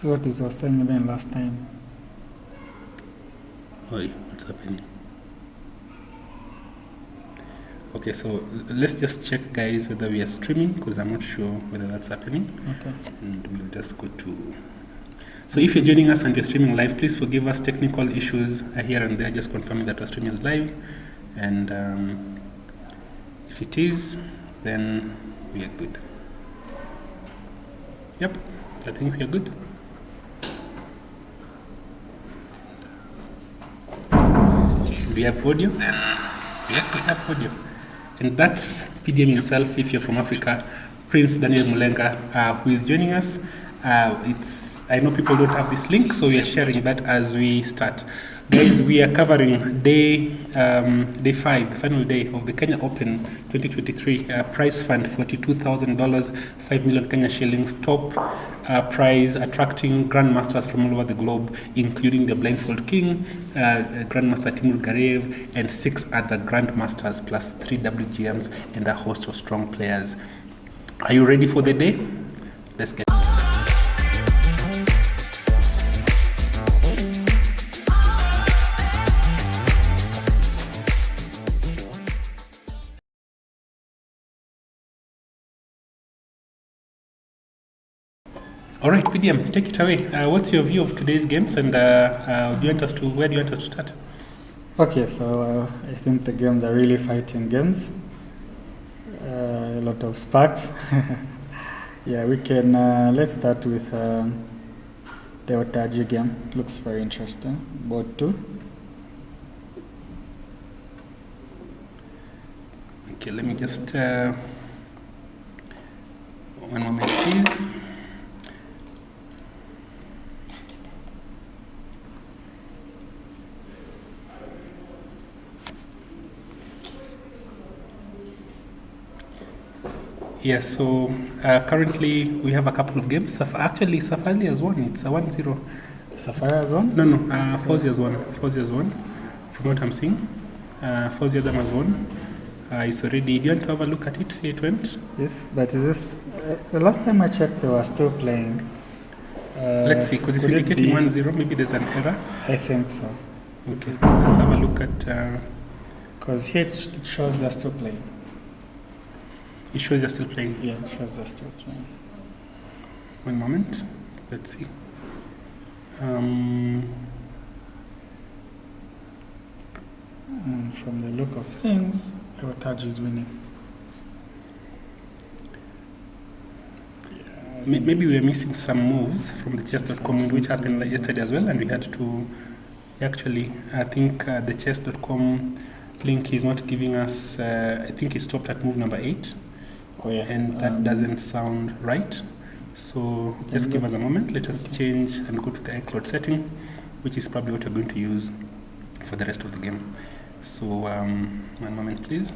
is what I was saying even last time. Oi, what's happening? Okay, so let's just check, guys, whether we are streaming, because I'm not sure whether that's happening. Okay. And we'll just go to... So if you're joining us and you're streaming live, please forgive us. Technical issues are here and there, just confirming that our stream is live. And if it is, then we are good. Yep, I think we are good. Do we have audio? Yes, we have audio. And that's PDM himself, if you're from Africa, Prince Daniel Mulenga, who is joining us. I know people don't have this link, so we are sharing that as we start. Guys, we are covering day 5, the final day of the Kenya Open 2023. Prize fund $42,000, 5 million Kenya shillings. Top prize attracting grandmasters from all over the globe, including the Blindfold King, Grandmaster Timur Garev, and 6 other grandmasters, plus 3 WGMs and a host of strong players. Are you ready for the day? Let's get. All right, PDM, take it away. What's your view of today's games, and where do you want us to start? Okay, so I think the games are really fighting games. A lot of sparks. Yeah, we can. Let's start with the Otaji game. Looks very interesting. Board 2. Okay, let me just one moment, please. Yes, so currently we have a couple of games. Actually, Safari has won. It's a 1-0. Safari has won? No, Fozzy has won. Fozzy has won. From what I'm seeing, Fozzy Adam has won. It's already. Do you want to have a look at it? See it went? Yes, but is this... the last time I checked, they were still playing. Let's see, because it's indicating 1-0. Maybe there's an error. I think so. Okay, let's have a look at... Because here it shows they're still playing. It shows they're still playing? Yeah, it shows they're still playing. One moment. Let's see. From the look of things, Otaji is winning. Maybe we are missing some moves from the chess.com, which happened yesterday as well, and we had to actually, I think the chess.com link is not giving us, I think it stopped at move number 8. Oh, yeah. And that doesn't sound right. So just give us a moment. Let us change and go to the iCloud setting, which is probably what we're going to use for the rest of the game. So one moment, please.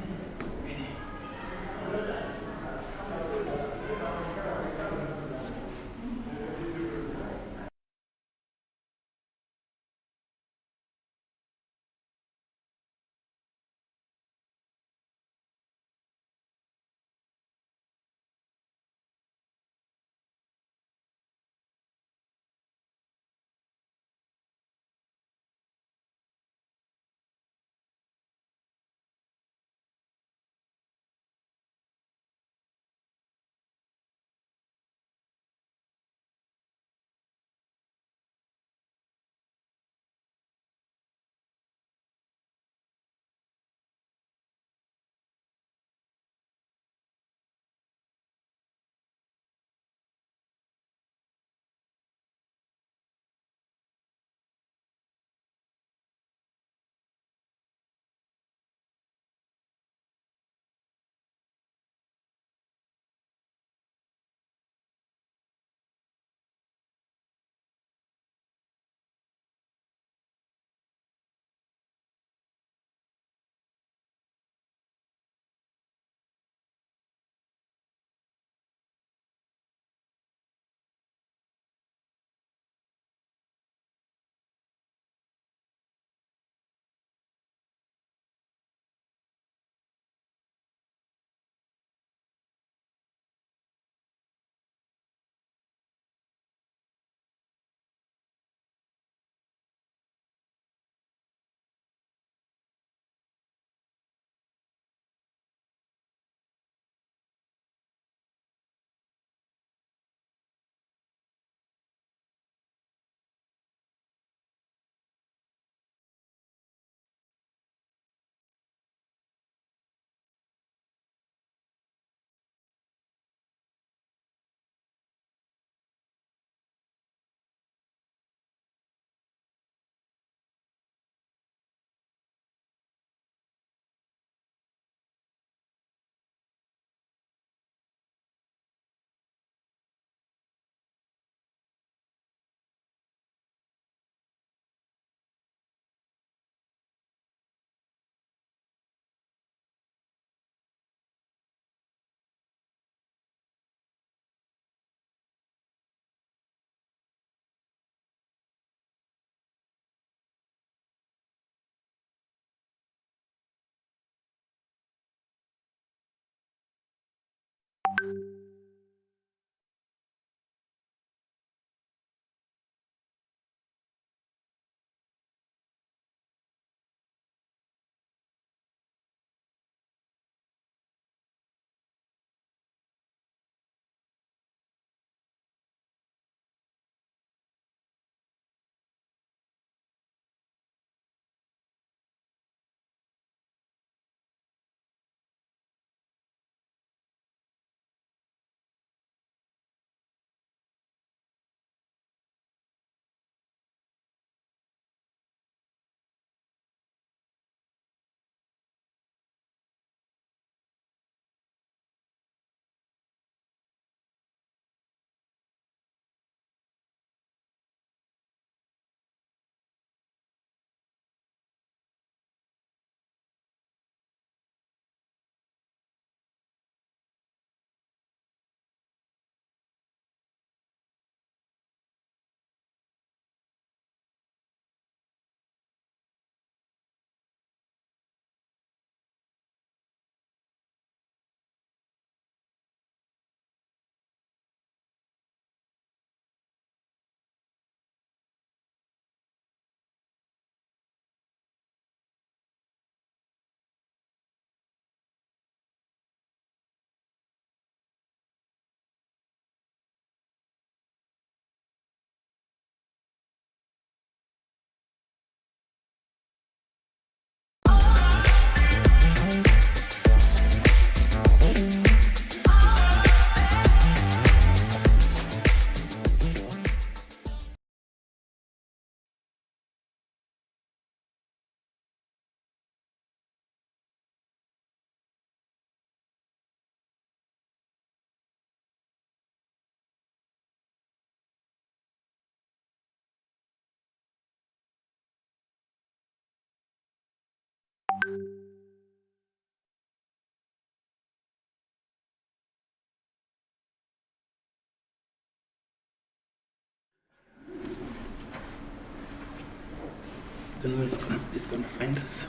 the noise is going to find us.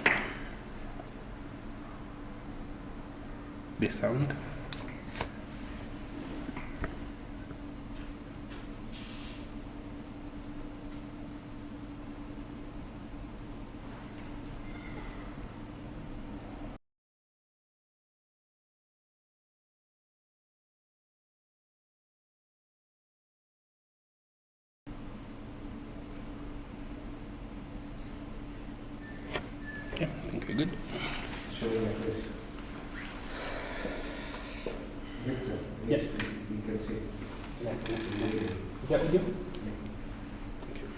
The sound. Yeah, I think we're good. Yeah. You can see. Is that video? Thank you.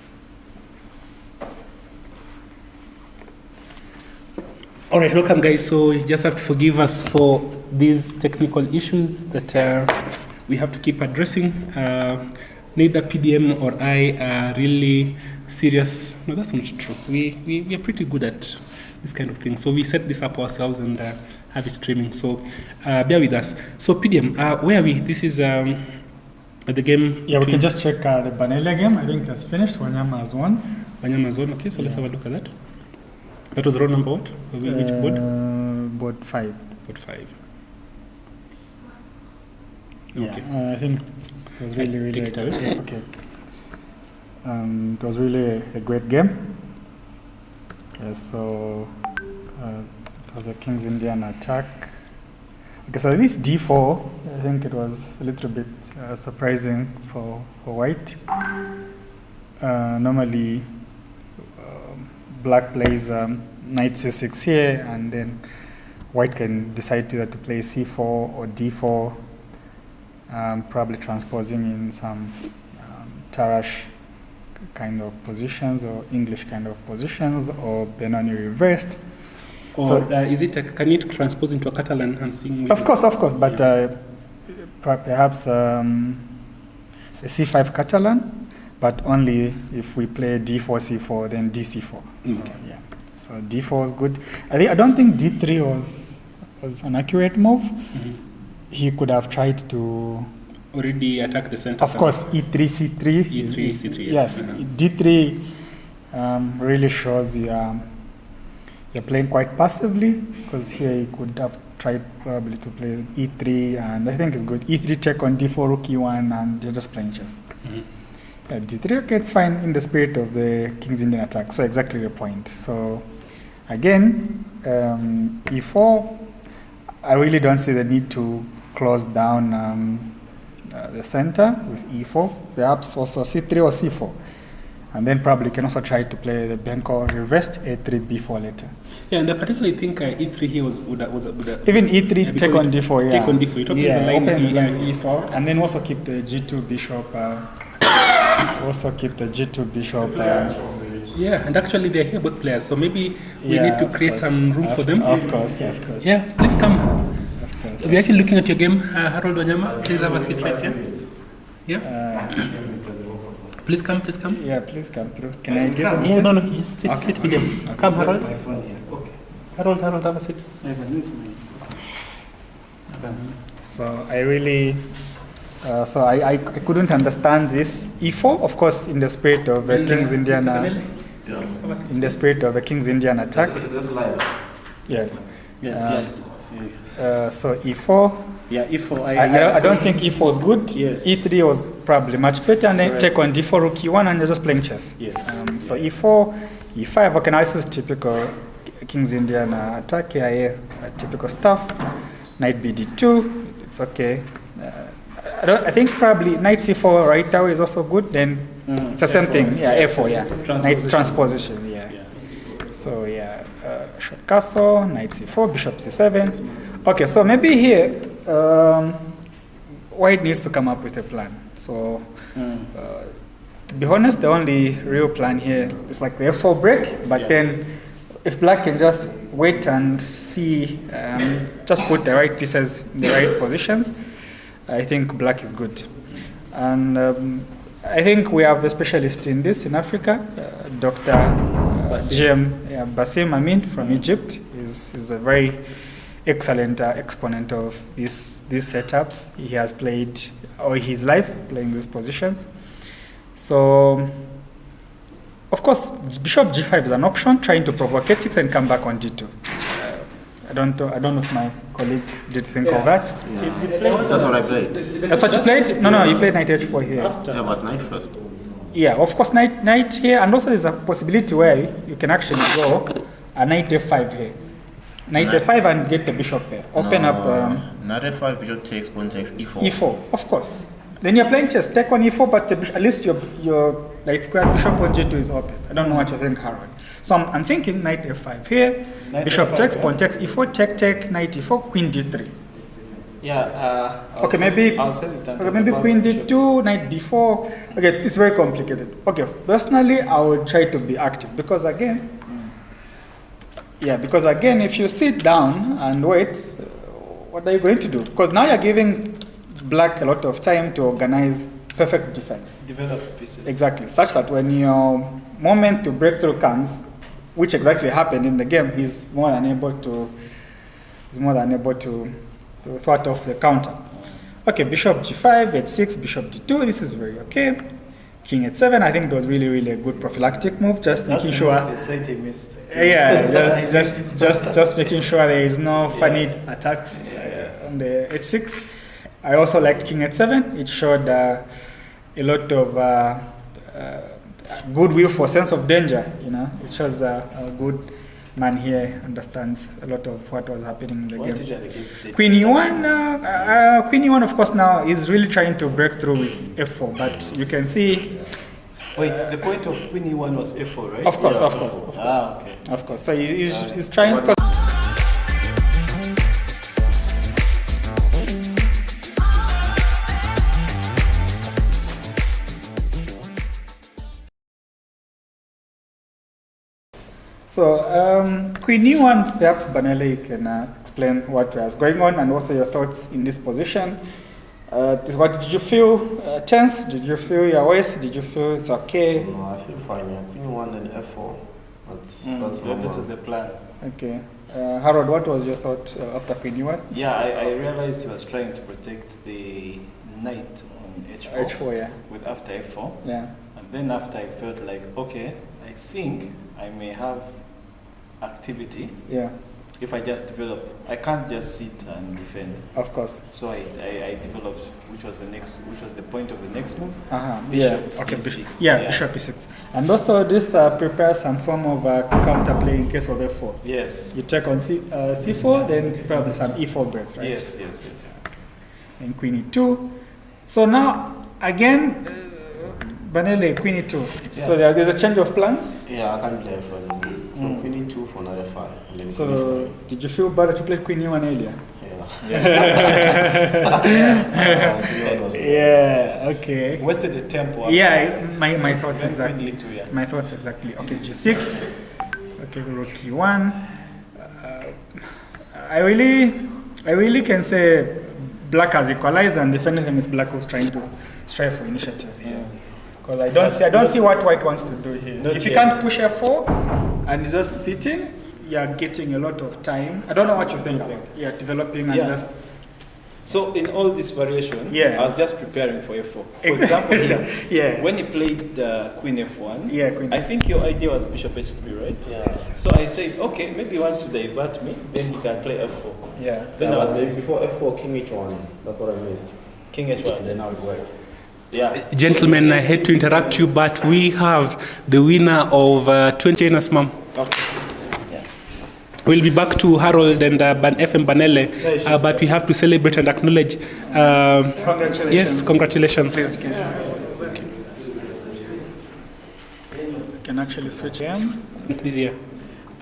All right, welcome guys. So you just have to forgive us for these technical issues that we have to keep addressing. Neither PDM or I are really serious. No, that's not true. We are pretty good at this kind of thing. So we set this up ourselves and have it streaming. So bear with us. So PDM, where are we? This is the game. Yeah, we can just check the Banele game. I think that's finished. Wanyama has won. Wanyama has won. Okay, so let's have a look at that. That was row number what? Which board? Board 5. Board 5. Yeah, Okay. I think it was really Take it away. okay. It was really a great game. Yeah, so it was a King's Indian attack. Okay, so this D4, I think it was a little bit surprising for white. Normally, black plays knight c6 here, and then white can decide to play c4 or d4, probably transposing in some Tarash kind of positions or English kind of positions, or Benoni reversed. Or So- is it can it transpose into a Catalan? I'm seeing. Of course, but perhaps a c5 Catalan, but only if we play d4, c4, then dc4. So, Okay. yeah. So d4 is good. I don't think d3 was an accurate move. Mhm. He could have tried to, Already attack the center. of course, e3, c3. E3, c3, yes. Yes, Uh-huh. d3 really shows you're playing quite passively, because here he could have tried probably to play e3, and I think it's good. e3 check on d4, rook e1, and you're just playing chess. Mhm. Yeah, d3, okay, it's fine in the spirit of the King's Indian attack. So exactly the point. So again, e4, I really don't see the need to close down the center with e4. Perhaps also c3 or c4. And then probably you can also try to play the Benko reversed a3, b4 later. Yeah, and I particularly think E3 here would Even e3 yeah, take on d4, yeah. Take on d4. It opens Yeah, the line, open the line yeah. e4, and then also keep the g2 bishop. Also keep the g2 bishop. Yeah, and actually they're here both players, so maybe we Yeah, need to of create course. some room for them. Of course, of course. Yeah, please come. Of course. We're actually looking at your game, Harold Wanyama. Please have a seat right here. Yeah, please come, please come. Yeah, please come through. Can I give them Yeah, no, space? no, yes, sit with him. Come, Harold. My phone here. Okay. Harold, have a seat. I have a news So I really, so I couldn't understand this e4, of course, in the spirit of the King's Indian, in the spirit of the King's Indian attack. That's live. Yeah. Yes, So e4. yeah. E4. I don't think e4 is good. Yes. e3 was probably much better, and then Correct. take on d4, rook e1, and you're just playing chess. Yes. So e4, e5. Okay, now this is typical King's Indian attack here. Typical stuff. Knight bd2. It's okay. I think probably knight c4 right now is also good. Then it's the same F4, thing. Yeah, yes. f4. Yeah. Knight transposition. Yeah. So yeah, short castle, knight c4, bishop c7. Okay, so maybe here white needs to come up with a plan. So to be honest, the only real plan here is like the f4 break, but then if black can just wait and see, just put the right pieces in the right positions, I think black is good. And I think we have a specialist in this in Africa, Dr. Basim Amin from Egypt is a very excellent exponent of these setups. He has played all his life playing these positions. So Of course, bishop g5 is an option, trying to provoke h6 and come back on d2. I don't know if my colleague did think of that. That's what I played. That's what you played? No, you played knight h4 here. Yeah, but knight first. Yeah, of course, knight here, and also there's a possibility where you can actually go a knight f5 here. Knight f5 and get the bishop there. Open up. Knight f5, bishop takes, pawn takes, e4. E4, of course. Then you're playing chess. Take on e4, but at least your light square bishop on g2 is open. I don't know what you think, Harold. So I'm thinking knight f5 here. Knight Bishop f5, takes, yeah. pawn takes, e4, take, knight e4, queen d3. Yeah. Okay, maybe About queen bishop. d2, knight d4. Okay, it's very complicated. Okay, personally, I would try to be active because again, if you sit down and wait, what are you going to do? Because now you're giving black a lot of time to organize perfect defense. Develop pieces. Exactly, such that when your moment to breakthrough comes, which exactly happened in the game, he's more than able to thwart off the counter. Okay, bishop g5, h6, bishop d2. This is very okay. King h7. I think it was really a good prophylactic move. Just That's making sure. the side he missed. Yeah, just making sure there is no funny attacks on the h6. I also liked king h7. It showed a lot of goodwill for sense of danger. It shows a good man here understands a lot of what was happening in the game. Queen e1, of course, now is really trying to break through with f4, but you can see. Wait, the point of queen e1 was f4, right? Of course. Okay. Of course. So he's trying. So, Queen e1, perhaps Banele, you can explain what was going on and also your thoughts in this position. What did you feel tense? Did you feel your waist? Did you feel it's okay? No, I feel fine. Yeah. Queen 1 and f4. That's That was the plan. Okay. Harold, what was your thought after Queen e1? Yeah, I realized he was trying to protect the knight on h4. H4, yeah. With after f4. Yeah. And then after I felt like, okay, I think I may have activity. Yeah. If I just develop, I can't just sit and defend. Of course. So I developed, which was the point of the next move. Bishop e6. Bishop e6. And also this prepares some form of counterplay in case of f4. Yes. You take on c4, then probably some e4 breaks, right? Yes. And queen e2. So now again, Banele, queen e2. Yeah. So there's a change of plans. Yeah, I can't play f4 anymore. So queen e2 for another 5. And then So queen did you feel bad that you played queen e1 earlier? f3. Queen 1 was Yeah. Okay. Wasted the tempo. Yeah, my thoughts Then exactly. queen e2, yeah. My thoughts exactly. Okay, g6. Okay, rook e1. I really can say black has equalized, and if anything, it's black who's trying to strive for initiative here. Because I don't see what white wants to do here. Not If you yet. can't push f4 and it's just sitting, you're getting a lot of time. I don't know what you think about. Yeah, developing and Yeah. just. So in all this variation, Yeah. I was just preparing for f4. For example, here, Yeah. when he played queen f1, Yeah, queen. I think your idea was bishop h3, right? Yeah. So I said, okay, maybe he wants to divert me, then he can play f4. Yeah. Then I was like, before f4, king h1. That's what I missed. king And h1. then now it works. Yeah. Gentlemen, I hate to interrupt you, but we have the winner of 20 Chinas, ma'am. Okay. We'll be back to Harold and FM Banele, but we have to celebrate and acknowledge. Congratulations. Yes, congratulations. Please, we can actually switch them. This year.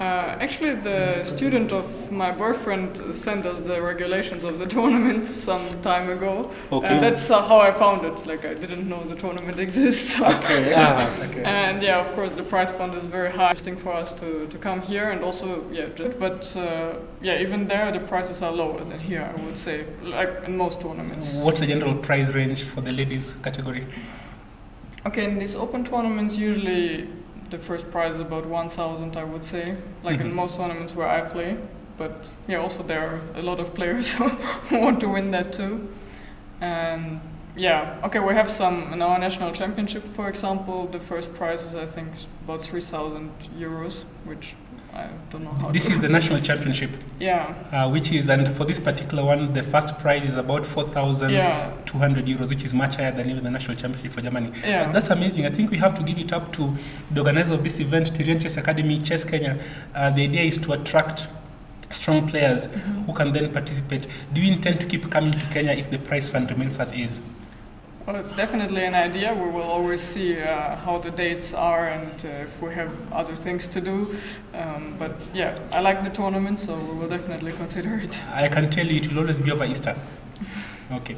Actually, the student of my boyfriend sent us the regulations of the tournament some time ago. Okay. And that's how I found it. Like, I didn't know the tournament exists. Okay. Okay. And yeah, of course, the prize fund is very high. Interesting for us to come here, and also, but even there, the prices are lower than here, I would say, like in most tournaments. What's the general price range for the ladies category? Okay, in these open tournaments, usually the first prize is about 1,000, I would say, like in most tournaments where I play. But yeah, also there are a lot of players who want to win that too. And yeah, okay, we have some in our national championship, for example. The first prize is, I think, about 3,000 euros, which I don't know how. This is the national championship. Yeah. Which is, and for this particular one, the first prize is about 4,200 euros, which is much higher than even the national championship for Germany. Yeah. That's amazing. I think we have to give it up to the organizer of this event, Tyrian Chess Academy, Chess Kenya. The idea is to attract strong players who can then participate. Do you intend to keep coming to Kenya if the prize fund remains as is? Well, it's definitely an idea. We will always see how the dates are and if we have other things to do. But yeah, I like the tournament, so we will definitely consider it. I can tell you it will always be over Easter. Okay.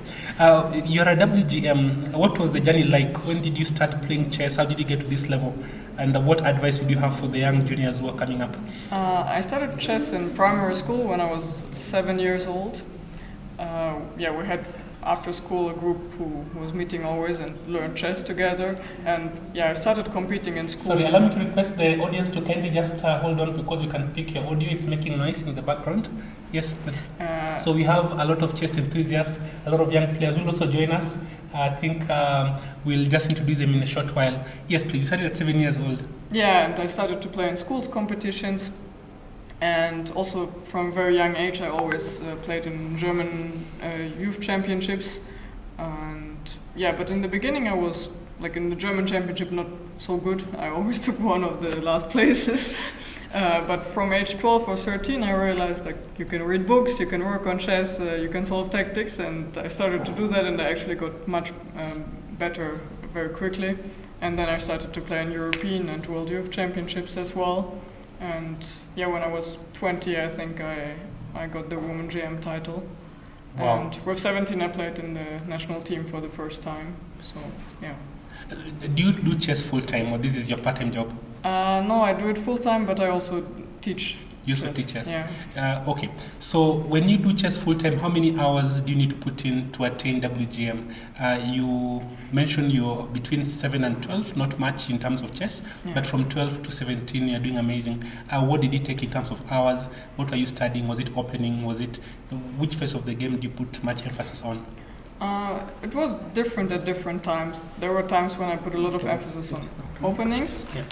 You're a WGM. What was the journey like? When did you start playing chess? How did you get to this level? And what advice would you have for the young juniors who are coming up? I started chess in primary school when I was 7 years old. Yeah, we had after school a group who was meeting always and learned chess together. And yeah, I started competing in school. Sorry, allow me to request the audience to kindly just hold on because we can pick your audio. It's making noise in the background. Yes. So we have a lot of chess enthusiasts, a lot of young players who will also join us. I think we'll just introduce them in a short while. Yes, please. You started at 7 years old. Yeah, and I started to play in schools competitions. And also from a very young age, I always played in German youth championships. And yeah, but in the beginning I was like in the German championship not so good. I always took one of the last places. But from age 12 or 13, I realized like you can read books, you can work on chess, you can solve tactics, and I started to do that, and I actually got much better very quickly. And then I started to play in European and World Youth Championships as well. And yeah, when I was 20, I think I got the Women GM title. Wow. And with 17, I played in the national team for the first time. So yeah. Do you do chess full time, or this is your part-time job? No, I do it full time, but I also teach. You also teach chess? Yeah. Okay. So when you do chess full time, how many hours do you need to put in to attain WGM? You mentioned you're between 7 and 12, not much in terms of chess, but from 12 to 17, you're doing amazing. What did it take in terms of hours? What were you studying? Was it opening? Which phase of the game did you put much emphasis on? It was different at different times. There were times when I put a lot of emphasis on openings. Yeah.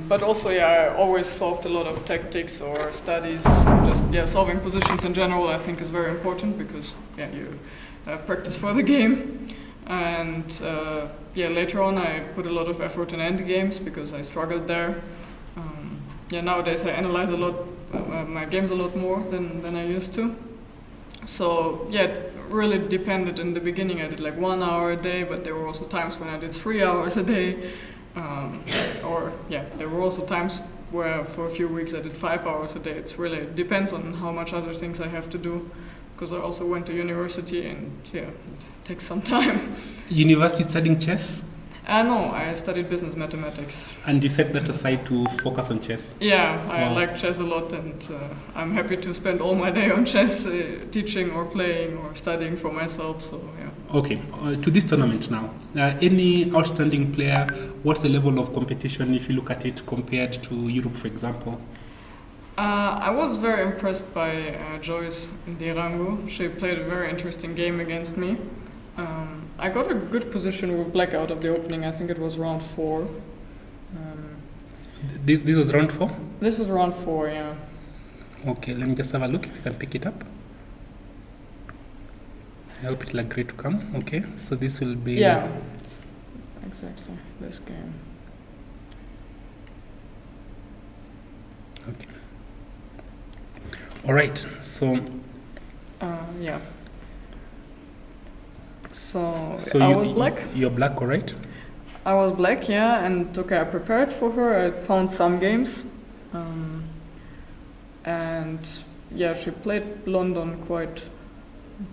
But also, I always solved a lot of tactics or studies. Just solving positions in general, I think, is very important because you practice for the game. And later on, I put a lot of effort in end games because I struggled there. Nowadays I analyze a lot my games a lot more than I used to. So it really depended. In the beginning, I did like 1 hour a day, but there were also times when I did 3 hours a day. There were also times where for a few weeks I did 5 hours a day. It really depends on how much other things I have to do, because I also went to university and it takes some time. University studying chess? No, I studied business mathematics. And you set that aside to focus on chess? Yeah, I like chess a lot, and I'm happy to spend all my day on chess, teaching or playing or studying for myself, so yeah. Okay, to this tournament now. Any outstanding player, what's the level of competition if you look at it compared to Europe, for example? I was very impressed by Joyce Ndirangu. She played a very interesting game against me. I got a good position with black out of the opening. I think it was round 4. This was round 4? This was round 4, yeah. Okay, let me just have a look if you can pick it up. I hope it'll agree to come. Okay, so this will be... Yeah, exactly, this game. Okay. All right, so... yeah. So I was black. You're black, all right? I was black, yeah, and I prepared for her. I found some games, and she played London quite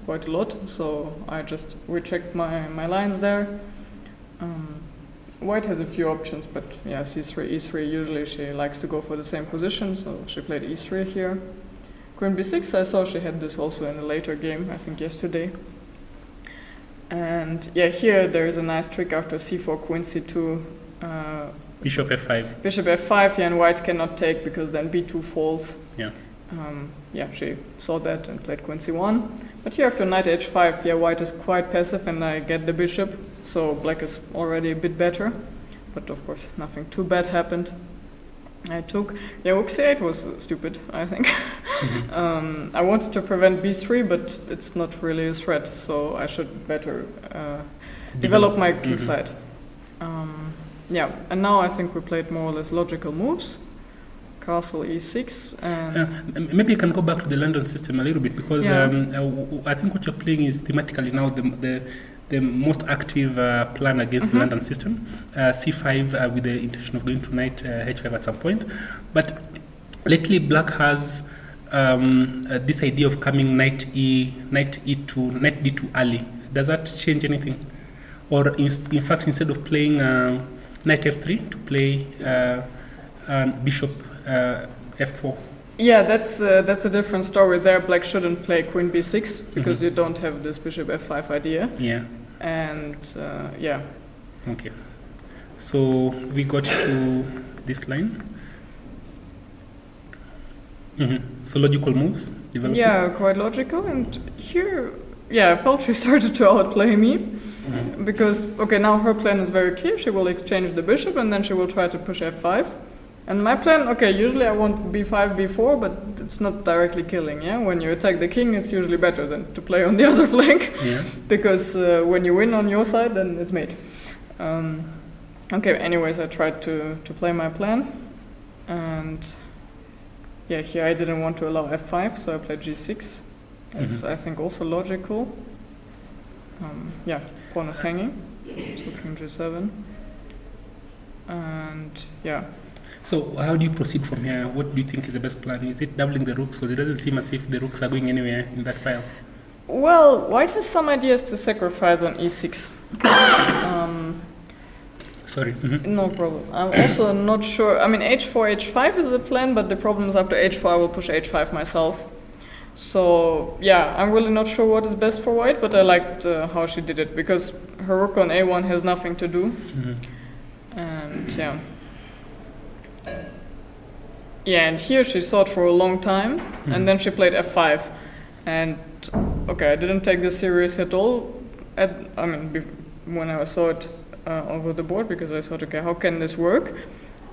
a lot. So I just rechecked my lines there. White has a few options, but C3, E3. Usually she likes to go for the same position, so she played E3 here. Queen B6. I saw she had this also in a later game. I think yesterday. And here there is a nice trick after c4, queen c2. Bishop f5. Bishop f5, and white cannot take because then b2 falls. Yeah. Yeah, she saw that and played queen c1. But here after knight h5, yeah, white is quite passive and I get the bishop, so black is already a bit better. But of course, nothing too bad happened. I took, yeah, rook c8 was stupid, I think. I wanted to prevent b3, but it's not really a threat, so I should better develop my king side. Yeah, and now I think we played more or less logical moves. Castle e6, and maybe you can go back to the London system a little bit, because I think what you're playing is thematically now the most active plan against the London system. c5 with the intention of going to knight h5 at some point. But lately black has this idea of coming knight e2, knight d2 early. Does that change anything? Or in fact, instead of playing knight f3, to play bishop f4? Yeah, that's a different story. There, black shouldn't play queen b6 because you don't have this bishop f5 idea. Yeah. And yeah. Okay. So we got to this line. So logical moves developing. Yeah, quite logical. And here, yeah, I felt she started to outplay me. Because, okay, now her plan is very clear. She will exchange the bishop and then she will try to push f5. And my plan, okay, usually I want b5, b4, but it's not directly killing, yeah? When you attack the king, it's usually better than to play on the other flank. Yeah. Because when you win on your side, then it's mate. Okay, anyways, I tried to play my plan. And yeah, here I didn't want to allow f5, so I played g6. As I think also logical. Yeah, pawn is hanging, so king g7. And yeah. So how do you proceed from here? What do you think is the best plan? Is it doubling the rooks? Because it doesn't seem as if the rooks are going anywhere in that file. Well, white has some ideas to sacrifice on e6. Sorry. No problem. I'm also not sure. I mean, h4, h5 is a plan, but the problem is after h4 I will push h5 myself. So yeah, I'm really not sure what is best for white, but I liked how she did it, because her rook on a1 has nothing to do. And yeah. Yeah, and here she thought for a long time, and then she played f5. And okay, I didn't take this serious at all. When I saw it over the board, because I thought, okay, how can this work?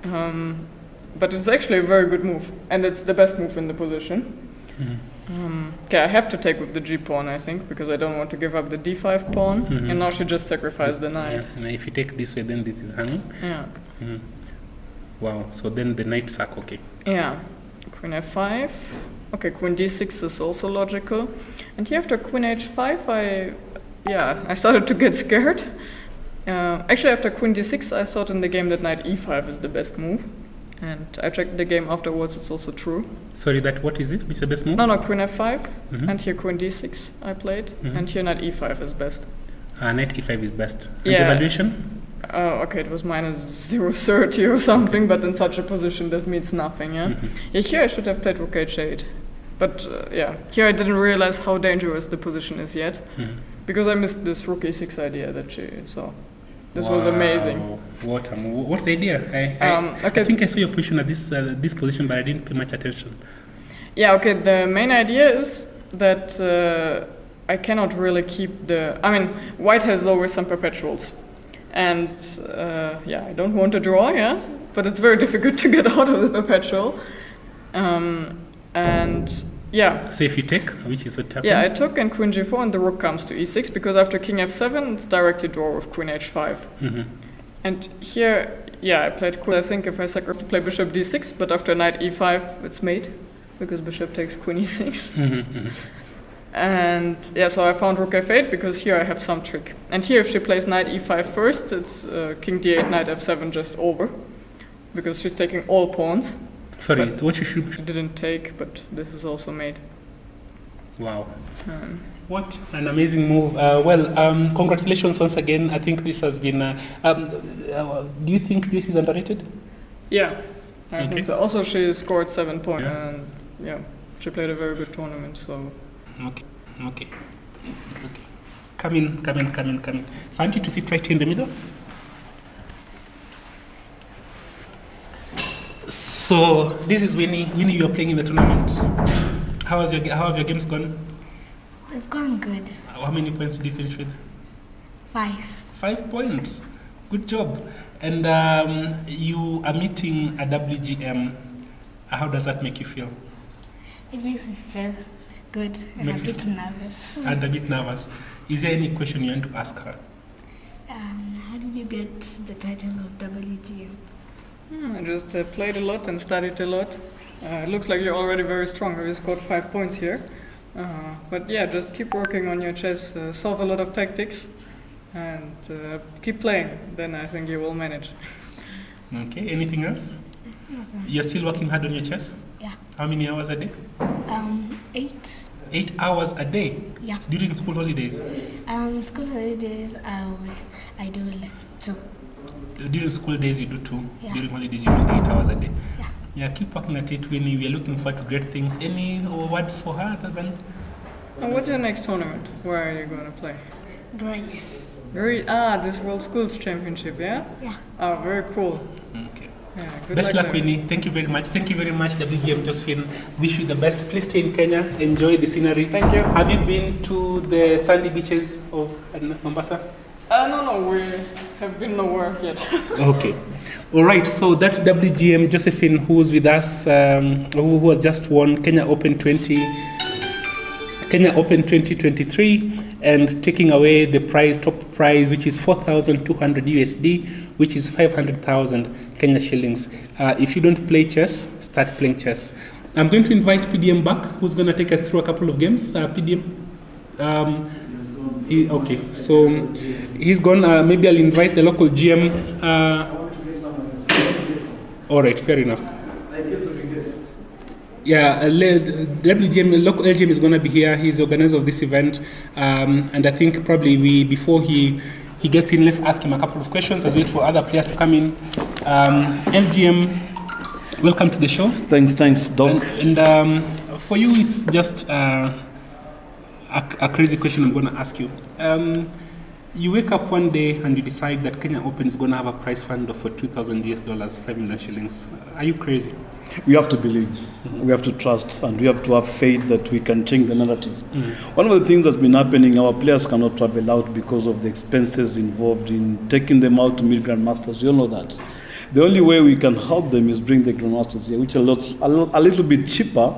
But it's actually a very good move, and it's the best move in the position. Okay, I have to take with the g pawn, I think, because I don't want to give up the d5 pawn. And now she just sacrificed the knight. Yeah. And if you take this way, then this is hanging. Yeah. Wow. So then the knight sack. Okay. Yeah. Queen f5. Okay, queen d6 is also logical. And here after queen h5, I started to get scared. Actually, after queen d6, I thought in the game that knight e5 is the best move. And I checked the game afterwards, it's also true. Sorry, what is it? Which is the best move? No, queen f5, and here queen d6 I played, and here knight e5 is best. Knight e5 is best. And Yeah. the valuation? Okay, it was minus 0.30 or something, but in such a position that means nothing, yeah? Yeah, here I should have played rook h8. But yeah, here I didn't realize how dangerous the position is yet, because I missed this rook e6 idea that she saw. This was amazing. What a move. What's the idea? I think I saw your position at this position, but I didn't pay much attention. Yeah, okay, the main idea is that I cannot really keep the... I mean, white has always some perpetuals. And I don't want to draw, yeah? But it's very difficult to get out of the perpetual. And yeah. So if you take, which is what happened? Yeah, I took and queen g4 and the rook comes to e6, because after king f7 it's directly draw with queen h5. And here, I played queen. I think if I sacrifice to play bishop d6, but after knight e5 it's mate, because bishop takes queen e6. And yeah, so I found rook f8 because here I have some trick. And here if she plays knight e5 first, it's king d8, knight f7 just over, because she's taking all pawns. Sorry, what you should... She didn't take, but this is also made. Wow. What an amazing move. Congratulations once again. I think this has been... do you think this is underrated? Yeah, I think so. Also, she scored 7 points. And yeah, she played a very good tournament, so... Okay. It's okay. Come in. So I want you to sit right here in the middle. So this is Winnie. Winnie, you are playing in the tournament. How have your games gone? They've gone good. How many points did you finish with? 5. 5 points. Good job. And you are meeting a WGM. How does that make you feel? It makes me feel good and a bit nervous. And a bit nervous. Is there any question you want to ask her? How did you get the title of WGM? I just played a lot and studied a lot. It looks like you're already very strong. You scored 5 points here. But yeah, just keep working on your chess, solve a lot of tactics, and keep playing. Then I think you will manage. Okay, anything else? Nothing. You're still working hard on your chess? Yeah. How many hours a day? 8. 8 hours a day? Yeah. During school holidays? School holidays, I do 2. During school days you do 2. Yeah. During holidays you do 8 hours a day. Yeah. Yeah, keep working at it, Winnie. We are looking forward to great things. Any words for her other than? And what's your next tournament? Where are you going to play? Grace. This World Schools Championship, yeah? Yeah. Oh, very cool. Okay. Yeah, good Best luck, there. Winnie. Thank you very much. Thank you very much, WGM Josephine. Wish you the best. Please stay in Kenya. Enjoy the scenery. Thank you. Have you been to the sandy beaches of Mombasa? No, we have been nowhere yet. Okay. All right. So that's WGM Josephine, who's with us, who has just won Kenya Open 2023, and taking away the top prize, which is 4,200 USD, which is 500,000 Kenya shillings. If you don't play chess, start playing chess. I'm going to invite PDM back, who's going to take us through a couple of games. PDM. Okay, so he's gone. Maybe I'll invite the local GM. All right, fair enough. Yeah, WGM, local LGM is going to be here. He's the organizer of this event, and I think probably before he gets in, let's ask him a couple of questions as we wait for other players to come in. LGM, welcome to the show. Thanks, Doc. And for you, it's just a crazy question I'm going to ask you. You wake up one day and you decide that Kenya Open is going to have a prize fund of $2,000, 5 million shillings. Are you crazy? We have to believe, we have to trust, and we have to have faith that we can change the narrative. One of the things that's been happening, our players cannot travel out because of the expenses involved in taking them out to meet grandmasters. You all know that. The only way we can help them is bring the grandmasters here, which are a little bit cheaper,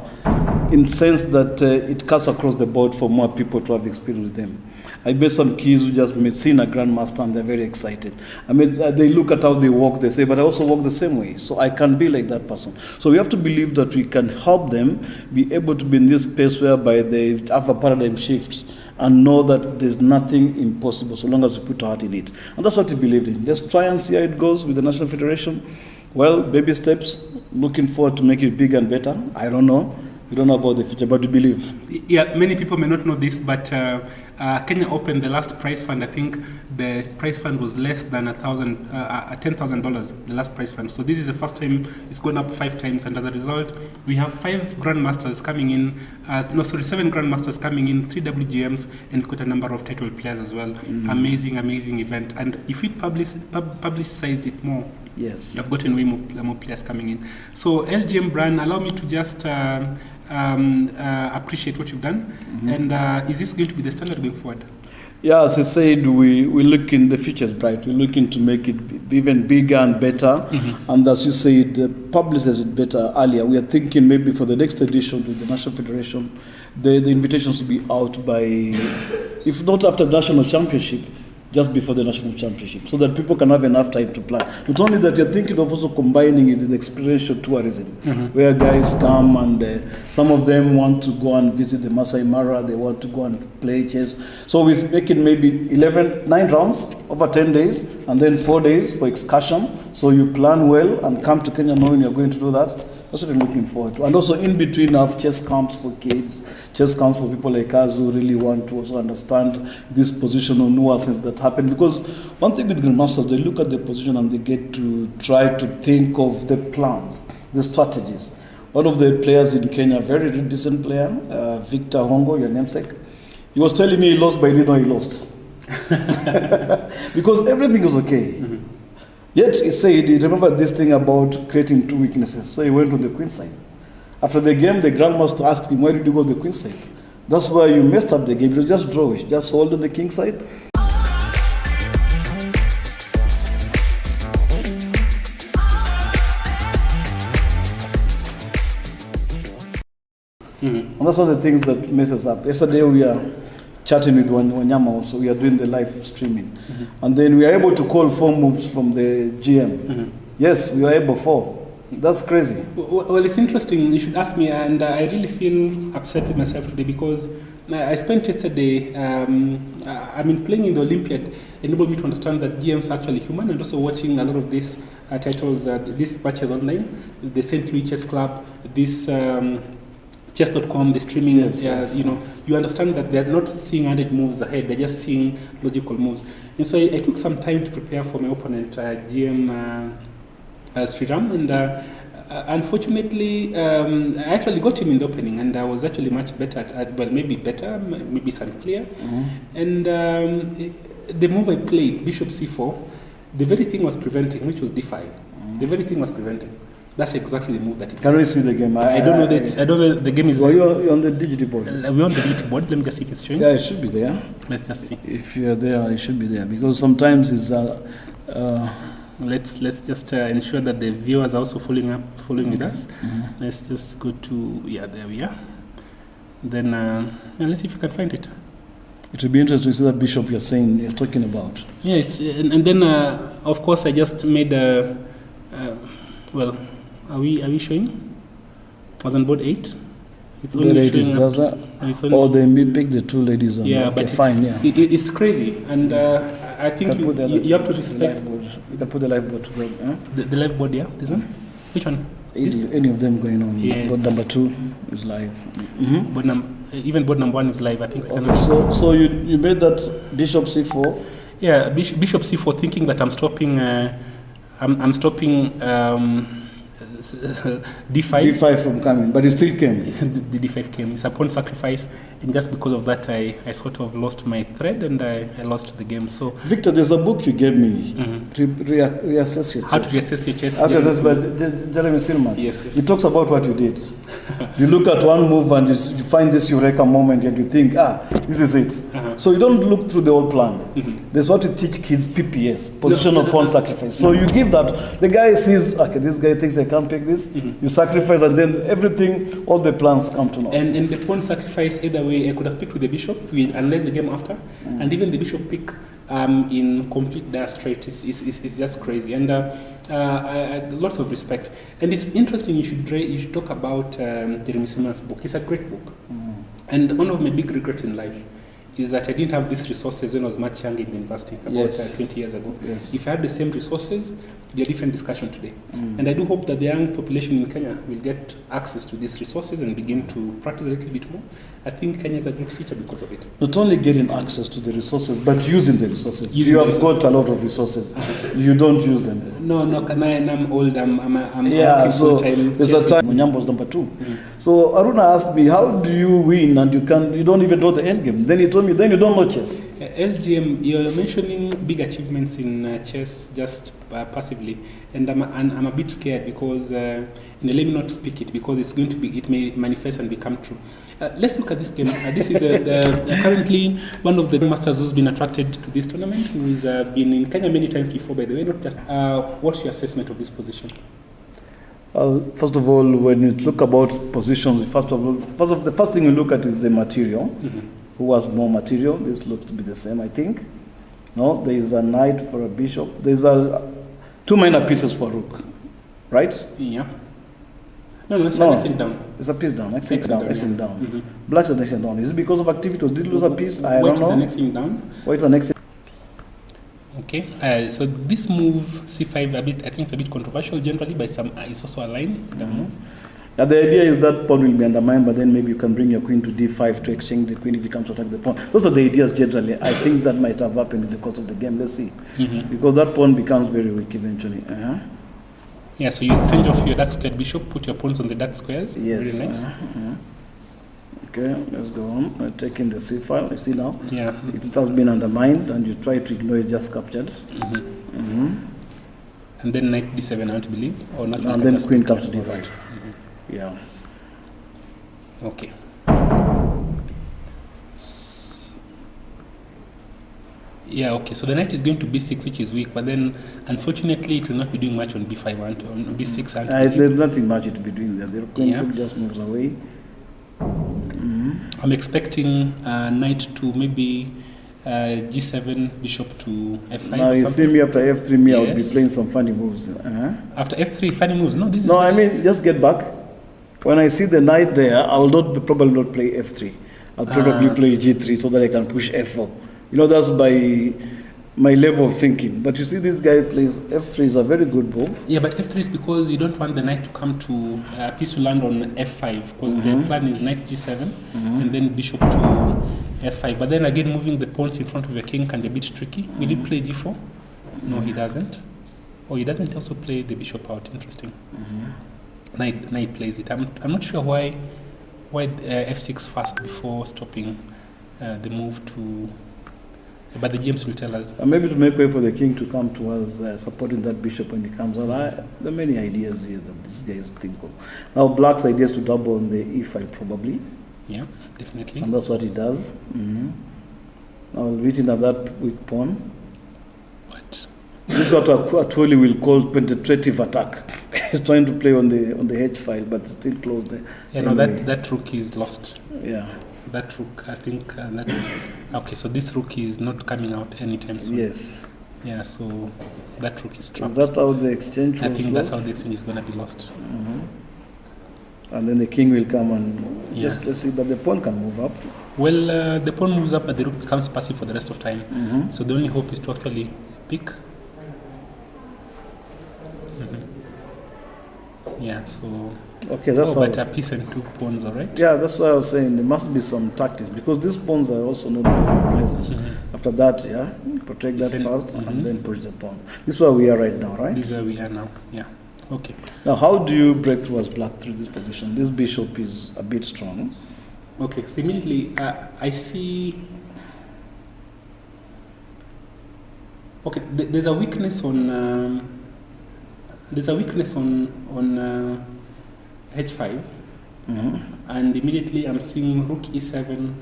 in the sense that it cuts across the board for more people to have experience with them. I met some kids who just seen a grandmaster and they're very excited. I mean, they look at how they walk, they say, but I also walk the same way, so I can be like that person. So we have to believe that we can help them be able to be in this space whereby they have a paradigm shift and know that there's nothing impossible so long as we put our heart in it. And that's what we believed in. Let's try and see how it goes with the National Federation. Well, baby steps, looking forward to make it bigger and better. I don't know. We don't know about the future, but we believe. Yeah, many people may not know this, but Kenya Open, the last prize fund, I think the prize fund was less than $10,000, the last prize fund. So this is the first time it's gone up 5 times, and as a result, we have 5 grandmasters coming in. 7 grandmasters coming in, 3 WGMs, and quite a number of title players as well. Amazing event. And if we publicized it more, yes, you've gotten way more players coming in. So LGM brand, allow me to just appreciate what you've done. And is this going to be the standard going forward? Yeah, as I said, we look in the future is bright. We're looking to make it even bigger and better. And as you said, publicize it better earlier. We are thinking maybe for the next edition with the National Federation, the invitations will be out by, if not after the National Championship, just before the National Championship, so that people can have enough time to plan. Not only that, you're thinking of also combining it with experiential tourism, where guys come and some of them want to go and visit the Masai Mara, they want to go and play chess. So we're making maybe 9 rounds over 10 days, and then 4 days for excursion. So you plan well and come to Kenya knowing you're going to do that. That's what I'm looking forward to. And also in between, I have chess camps for kids, chess camps for people like us who really want to also understand this positional nuances that happen. Because one thing with grandmasters, they look at the position and they get to try to think of the plans, the strategies. One of the players in Kenya, very decent player, Victor Hongo, your namesake, he was telling me he lost, but he didn't know he lost. Because everything was okay. Yet he said he remembered this thing about creating two weaknesses, so he went to the queen side. After the game, the grandmaster asked him, why did you go to the queen side? That's why you messed up the game. You just draw it. Just hold on the king side. And that's one of the things that messes up. Yesterday we are chatting with Wanyama also. We are doing the live streaming. And then we are able to call 4 moves from the GM. Yes, we are able 4. That's crazy. Well, it's interesting. You should ask me, and I really feel upset with myself today because I spent yesterday, playing in the Olympiad enabled me to understand that GMs are actually human, and also watching a lot of these titles, these matches online, the St. Louis Chess Club, this chess.com, the streaming, yes. You understand that they're not seeing 100 moves ahead, they're just seeing logical moves. And so I took some time to prepare for my opponent, GM Sriram, and unfortunately, I actually got him in the opening, and I was actually much better maybe it's unclear. And the move I played, Bishop C4, the very thing was preventing, which was D5. The very thing was preventing. That's exactly the move that he Can we see the game? I don't know that. I don't know the game is. Well, you're on the digital board. We're on the digital board. Let me just see if it's showing. Yeah, it should be there. Let's just see. If you're there, it should be there because sometimes it's. Let's just ensure that the viewers are also following with us. Let's just go to there we are. Then let's see if you can find it. It would be interesting to see that bishop you're talking about. Yes, and then of course I just made a. Well, are we showing? I was on board 8. It's only showing. They pick the 2 ladies on. Yeah, but fine. It's crazy, and I think you have to respect. You can put the live board together. The live board, yeah, this one. Which one? Any of them going on. Yes. Board number 2 is live. Even board number 1 is live. I think. Okay, so you made that Bishop C4. Yeah, Bishop C4, thinking that I'm stopping. I'm stopping D5. D5 from coming, but it still came. The D5 came. It's a pawn sacrifice, and just because of that, I sort of lost my thread and I lost the game. So, Victor, there's a book you gave me. Reassess your chess. How to reassess your chess? By Jeremy Silman. Yes. He talks about what you did. You look at one move and you find this eureka moment, and you think, this is it. So you don't look through the whole plan. There's what you teach kids: PPS, positional pawn sacrifice. So you give that. The guy sees, okay, this guy thinks I can't pick this. You sacrifice, and then everything, all the plans come to naught. And the pawn sacrifice, either way, I could have picked with the bishop, unless the game after, and even the bishop pick in complete dire straight is just crazy. And lots of respect. And it's interesting. You should talk about Jeremy Silman's book. It's a great book. And one of my big regrets in life is that I didn't have these resources when I was much younger in university, about 20 years ago. Yes. If I had the same resources, it would be a different discussion today. And I do hope that the young population in Kenya will get access to these resources and begin to practice a little bit more. I think Kenya is a great feature because of it. Not only getting access to the resources, but using the resources. You have got a lot of resources. You don't use them. No, I'm old. I'm so full-time. there's a time. Munyambo's number 2. So Aruna asked me, how do you win and you don't even know the end game? Then he told me, then you don't know chess. LGM, you're mentioning big achievements in chess just passively, and I'm a bit scared because, let me not speak it because it may manifest and become true. Let's look at this game. This is currently one of the masters who's been attracted to this tournament, who's been in Kenya many times before, by the way. Not just. What's your assessment of this position? First of all, when you look about positions, the first thing you look at is the material. Who has more material? This looks to be the same, I think. No, there is a knight for a bishop. There's 2 minor pieces for a rook, right? Yeah. No, it's annexing down. It's a piece down, annexing down. Black's annexing down. Is it because of activity? Did you lose a piece? I don't know. White is annexing down. White is annexing. Okay, so this move C5 I think it's a bit controversial generally, but it's also a line. Now the idea is that pawn will be undermined, but then maybe you can bring your queen to d5 to exchange the queen if you come to attack the pawn. Those are the ideas generally. I think that might have happened in the course of the game. Let's see, because that pawn becomes very weak eventually. Yeah, so you exchange off your dark squared bishop, put your pawns on the dark squares. Yes. Very nice. Okay, let's go on. Taking the c file. You see now? Yeah. It has been undermined, and you try to ignore it, just captured. And then knight d7, I want to believe, or not. And then queen comes to d5. Mm-hmm. Yeah. Okay. Yeah, okay. So the knight is going to b6, which is weak, but then unfortunately it will not be doing much on b5 and on b6. And There's nothing much to be doing there. The queen Yeah. just moves away. I'm expecting knight to maybe g7, bishop to f5. Now or you see something. me after f3, me I would be Yes. playing some funny moves. After f3, funny moves. No, this is No, I nice. mean just get back. When I see the knight there, I will probably not play f3. I'll probably play g3 so that I can push f4. You know, that's my level of thinking. But you see, this guy plays f3 is a very good move. Yeah, but f3 is because you don't want the knight to come to piece to land on f5, because the plan is knight g7 and then bishop to f5. But then again, moving the pawns in front of your king can be a bit tricky. Will he play g4? No, he doesn't. Oh, he doesn't also play the bishop out. Interesting. Knight plays it. I'm not sure why f6 first before stopping the move to. But the James will tell us. Maybe to make way for the king to come towards supporting that bishop when he comes out. There are many ideas here that these guys think of. Now, black's idea is to double on the e5 probably. Yeah, definitely. And that's what he does. Now, waiting at that weak pawn. What? This is what Atwoli will call penetrative attack. He's trying to play on the h file, but still close there. Yeah, anyway. no, that rook is lost. Yeah. That rook, I think that's okay. So this rook is not coming out anytime soon. Yes. Yeah. So that rook is trapped. Is that how the exchange I was think that's lost? how the exchange is going to be lost. And then the king will come and Yeah. let's see, but the pawn can move up. Well, the pawn moves up, but the rook becomes passive for the rest of time. So the only hope is to actually pick. Yeah. So. Okay, that's but how. a piece and two pawns, all right. Yeah, that's what I was saying. There must be some tactics because these pawns are also not very pleasant. After that, yeah, protect that first and then push the pawn. This is where we are right now, right? This is where we are now. Yeah. Okay. Now, how do you break through as black through this position? This bishop is a bit strong. Okay. So immediately, I see. Okay, there's a weakness on. There's a weakness on h5, and immediately I'm seeing rook e7.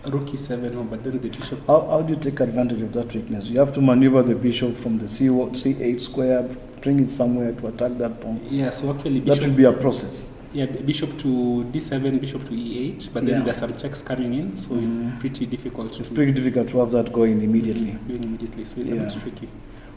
Rook e7, oh, but then the bishop. How do you take advantage of that weakness? You have to maneuver the bishop from the c8 square, bring it somewhere to attack that pawn. Yeah, so actually That will be a process. Yeah, bishop to d7, bishop to e8, but then there's some checks coming in, so it's pretty difficult. It's pretty difficult to have that going immediately. Going immediately, so it's a bit tricky.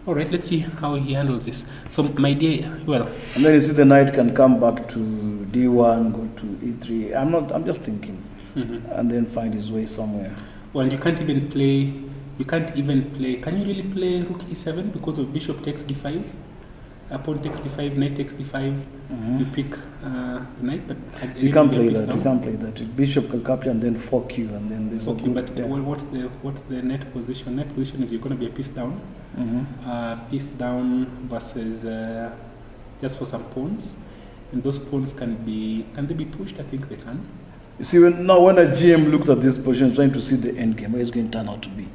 All right, let's see how he handles this. So my idea, well. And then you see the knight can come back to d1, go to e3. I'm just thinking. And then find his way somewhere. Well, and you can't even play, can you really play rook e7 because of bishop takes d5? Pawn takes d5, knight takes d5, you pick the knight, but you can't play that. You can't play that. Bishop can capture and then fork you, and then there's but what's the net position? Net position is you're going to be a piece down. Piece down versus just for some pawns, and those pawns can they be pushed? I think they can. You see, when a GM looks at this position, trying to see the end game, where it's going to turn out to be,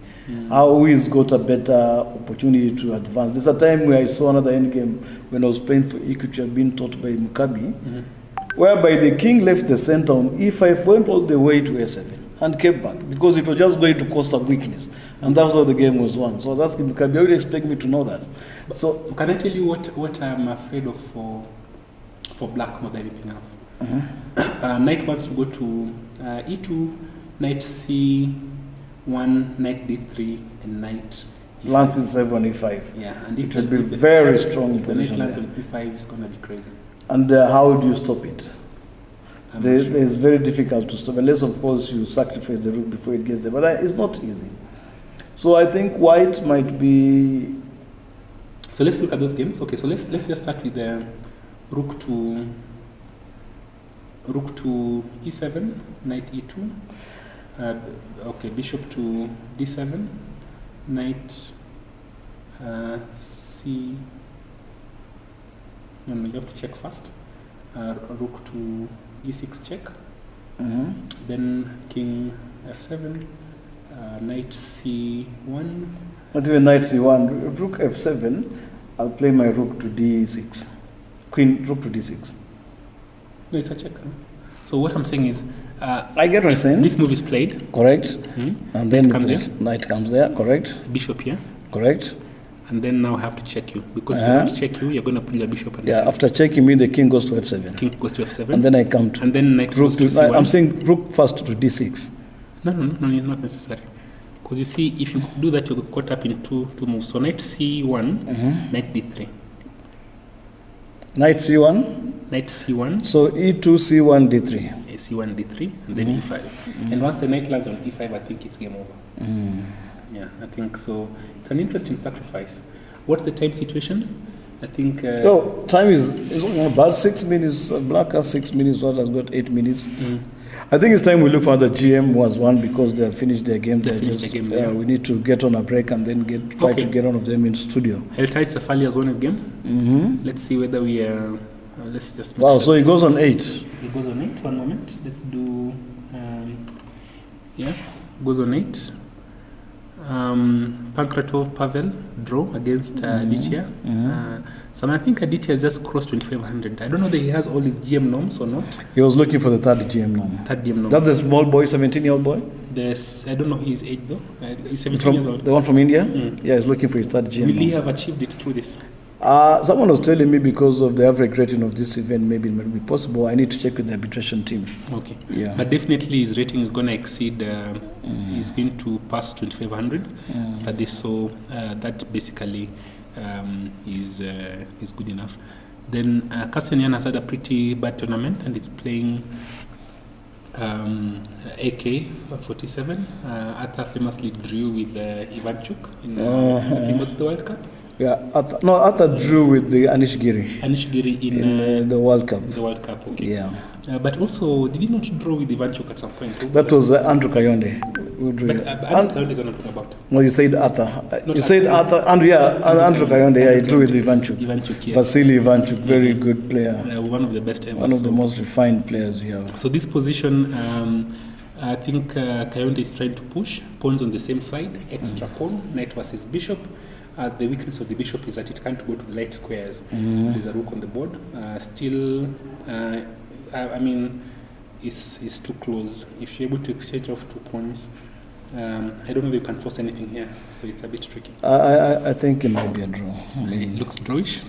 how he's got a better opportunity to advance. There's a time where I saw another end game when I was playing for Equity, I'd been taught by Mukabi, whereby the king left the center on e5, went all the way to a7, and came back because it was just going to cause some weakness, and that's how the game was won. So I was asking Mukabi, how would you expect me to know that? So can I tell you what I'm afraid of for black more than anything else? Knight wants to go to e2, knight c1, knight d3, and knight e5. lands in 7 e5. Yeah, and it will be very strong if the position knight lands there. on e5, it's going to be crazy. And how do you stop it? I'm not sure. It's very difficult to stop, unless of course you sacrifice the rook before it gets there, but it's not easy. So I think white might be. So let's look at those games. Okay, so let's just start with the rook to e7, knight e2. Okay, bishop to d7, knight c. No, you have to check first. Rook to e6 check. Then king f7, knight c1, Not even knight c1. Rook f7. I'll play my rook to d6. Rook to d6. No, it's a check. Huh? So what I'm saying is, I get what you're saying. this move is played. Correct. And then Knight comes there. Correct. Bishop here. Correct. And then now I have to check you. Because if I want to check you, you're going to bring the bishop. And After checking me, the king goes to f7. King goes to f7. And then I come to... And then knight rook goes to to c1. I'm saying rook first to d6. No, not necessary. Because you see, if you do that, you're caught up in two moves. So knight c1, knight d3. Knight c1? Knight c1. So e2, c1, d3. C1, d3, and then e5. And once the knight lands on e5, I think it's game over. Yeah, I think so. It's an interesting sacrifice. What's the time situation? I think... time is about 6 minutes. Black has 6 minutes, White has got 8 minutes. I think it's time we look for the GM who has won because they have finished their game. We need to get on a break and then try to get one of them in studio. Eltai Safali has won his game. Let's see whether we let's just... Wow, so he goes on 8. He goes on 8. One moment. Let's do... goes on 8. Pankratov Pavel draw against Aditya. So I think Aditya has just crossed 2500. I don't know that he has all his GM norms or not. He was looking for the third GM norm. That's the small boy, 17-year-old boy? I don't know his age though. He's 17 years old. The one from India? Yeah, he's looking for his third GM Will norm. he have achieved it through this? Someone was telling me because of the average rating of this event, maybe it might be possible. I need to check with the arbitration team. Okay. Yeah. But definitely his rating is going to exceed, he's going to pass 2500 after this. So that basically is good enough. Then Carlsen has had a pretty bad tournament and it's playing AK-47. Arthur famously drew with Ivanchuk in I think what's the World Cup? Yeah, Arthur drew with the Anish Giri in the World Cup. The World Cup, okay. Yeah. But also, did he not draw with Ivanchuk at some point? That was Andrew Kayonde. But Andrew Kayonde is what I'm talking about. No, you said Arthur. You said Arthur. Andrew Kayonde. Yeah, he drew with Ivanchuk. Ivanchuk, yes. Vasily Ivanchuk, very good player. One of the best ever. One of the most refined players we have. So this position, I think Kayonde is trying to push pawns on the same side, extra pawn, knight versus bishop. The weakness of the bishop is that it can't go to the light squares. There's a rook on the board. I mean, it's too close. If you're able to exchange off 2 pawns, I don't know if you can force anything here, so it's a bit tricky. I think it might be a draw. It looks drawish.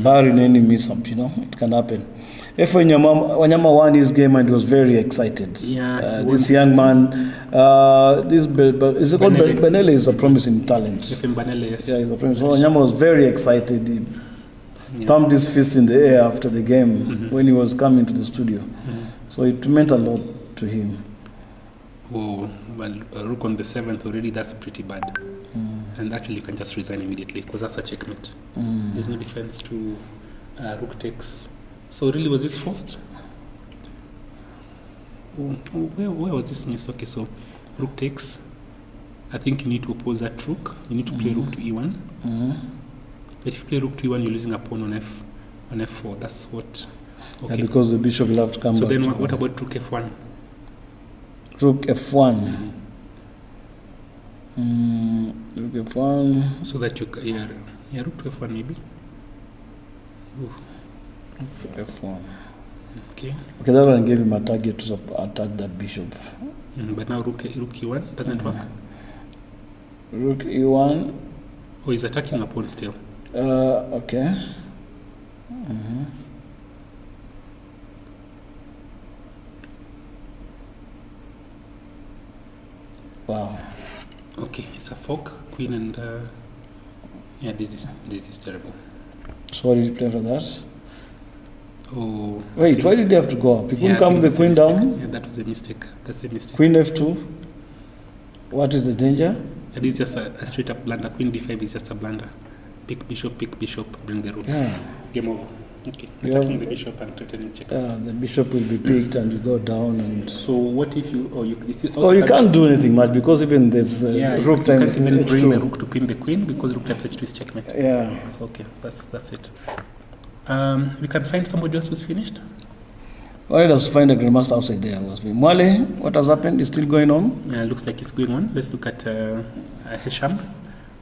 Barring any mishap, it can happen. If Wanyama won his game and he was very excited. Yeah, this young man, is it called Benele? Is a promising talent. Benele, yes. Yeah, he's a promising. So Wanyama was very excited. He thumped his fist in the air after the game when he was coming to the studio. So it meant a lot to him. Oh, well, rook on the 7th already, that's pretty bad. And actually you can just resign immediately because that's a checkmate. There's no defense to rook takes. So really, was this forced? Where was this miss? Okay, so rook takes. I think you need to oppose that rook. You need to play rook to e1. But if you play rook to e1, you're losing a pawn on f4. That's what... Okay. Yeah, because the bishop will have to come back. So then what about rook f1? Rook f1. Rook f1. So that you... Yeah, rook to f1 maybe. Ooh. F1. Okay. Okay, that one gave him a target to attack that bishop. But now rook e1 doesn't work. Rook e1. Oh, he's attacking a pawn still. Okay. Wow. Okay, it's a fork, queen, and yeah, this is terrible. So what did you play for that? Oh. Wait, why did they have to go up? You couldn't come with the queen down? Yeah, that was a mistake. That's a mistake. Queen f2. What is the danger? It is just a straight up blunder. Queen d5 is just a blunder. Pick bishop, bring the rook. Yeah. Game over. Okay. Attacking the bishop and threatening check. Yeah, the bishop will be picked and you go down and... So what if you... you can't do anything much because even there's rook times you can't even h2. bring the rook to pin the queen because rook times h2 is checkmate. Yeah. So okay, that's it. We can find somebody else who's finished. Well, let us find a grandmaster outside there. Mwale, what has happened? Is still going on? Yeah, looks like it's going on. Let's look at Hesham.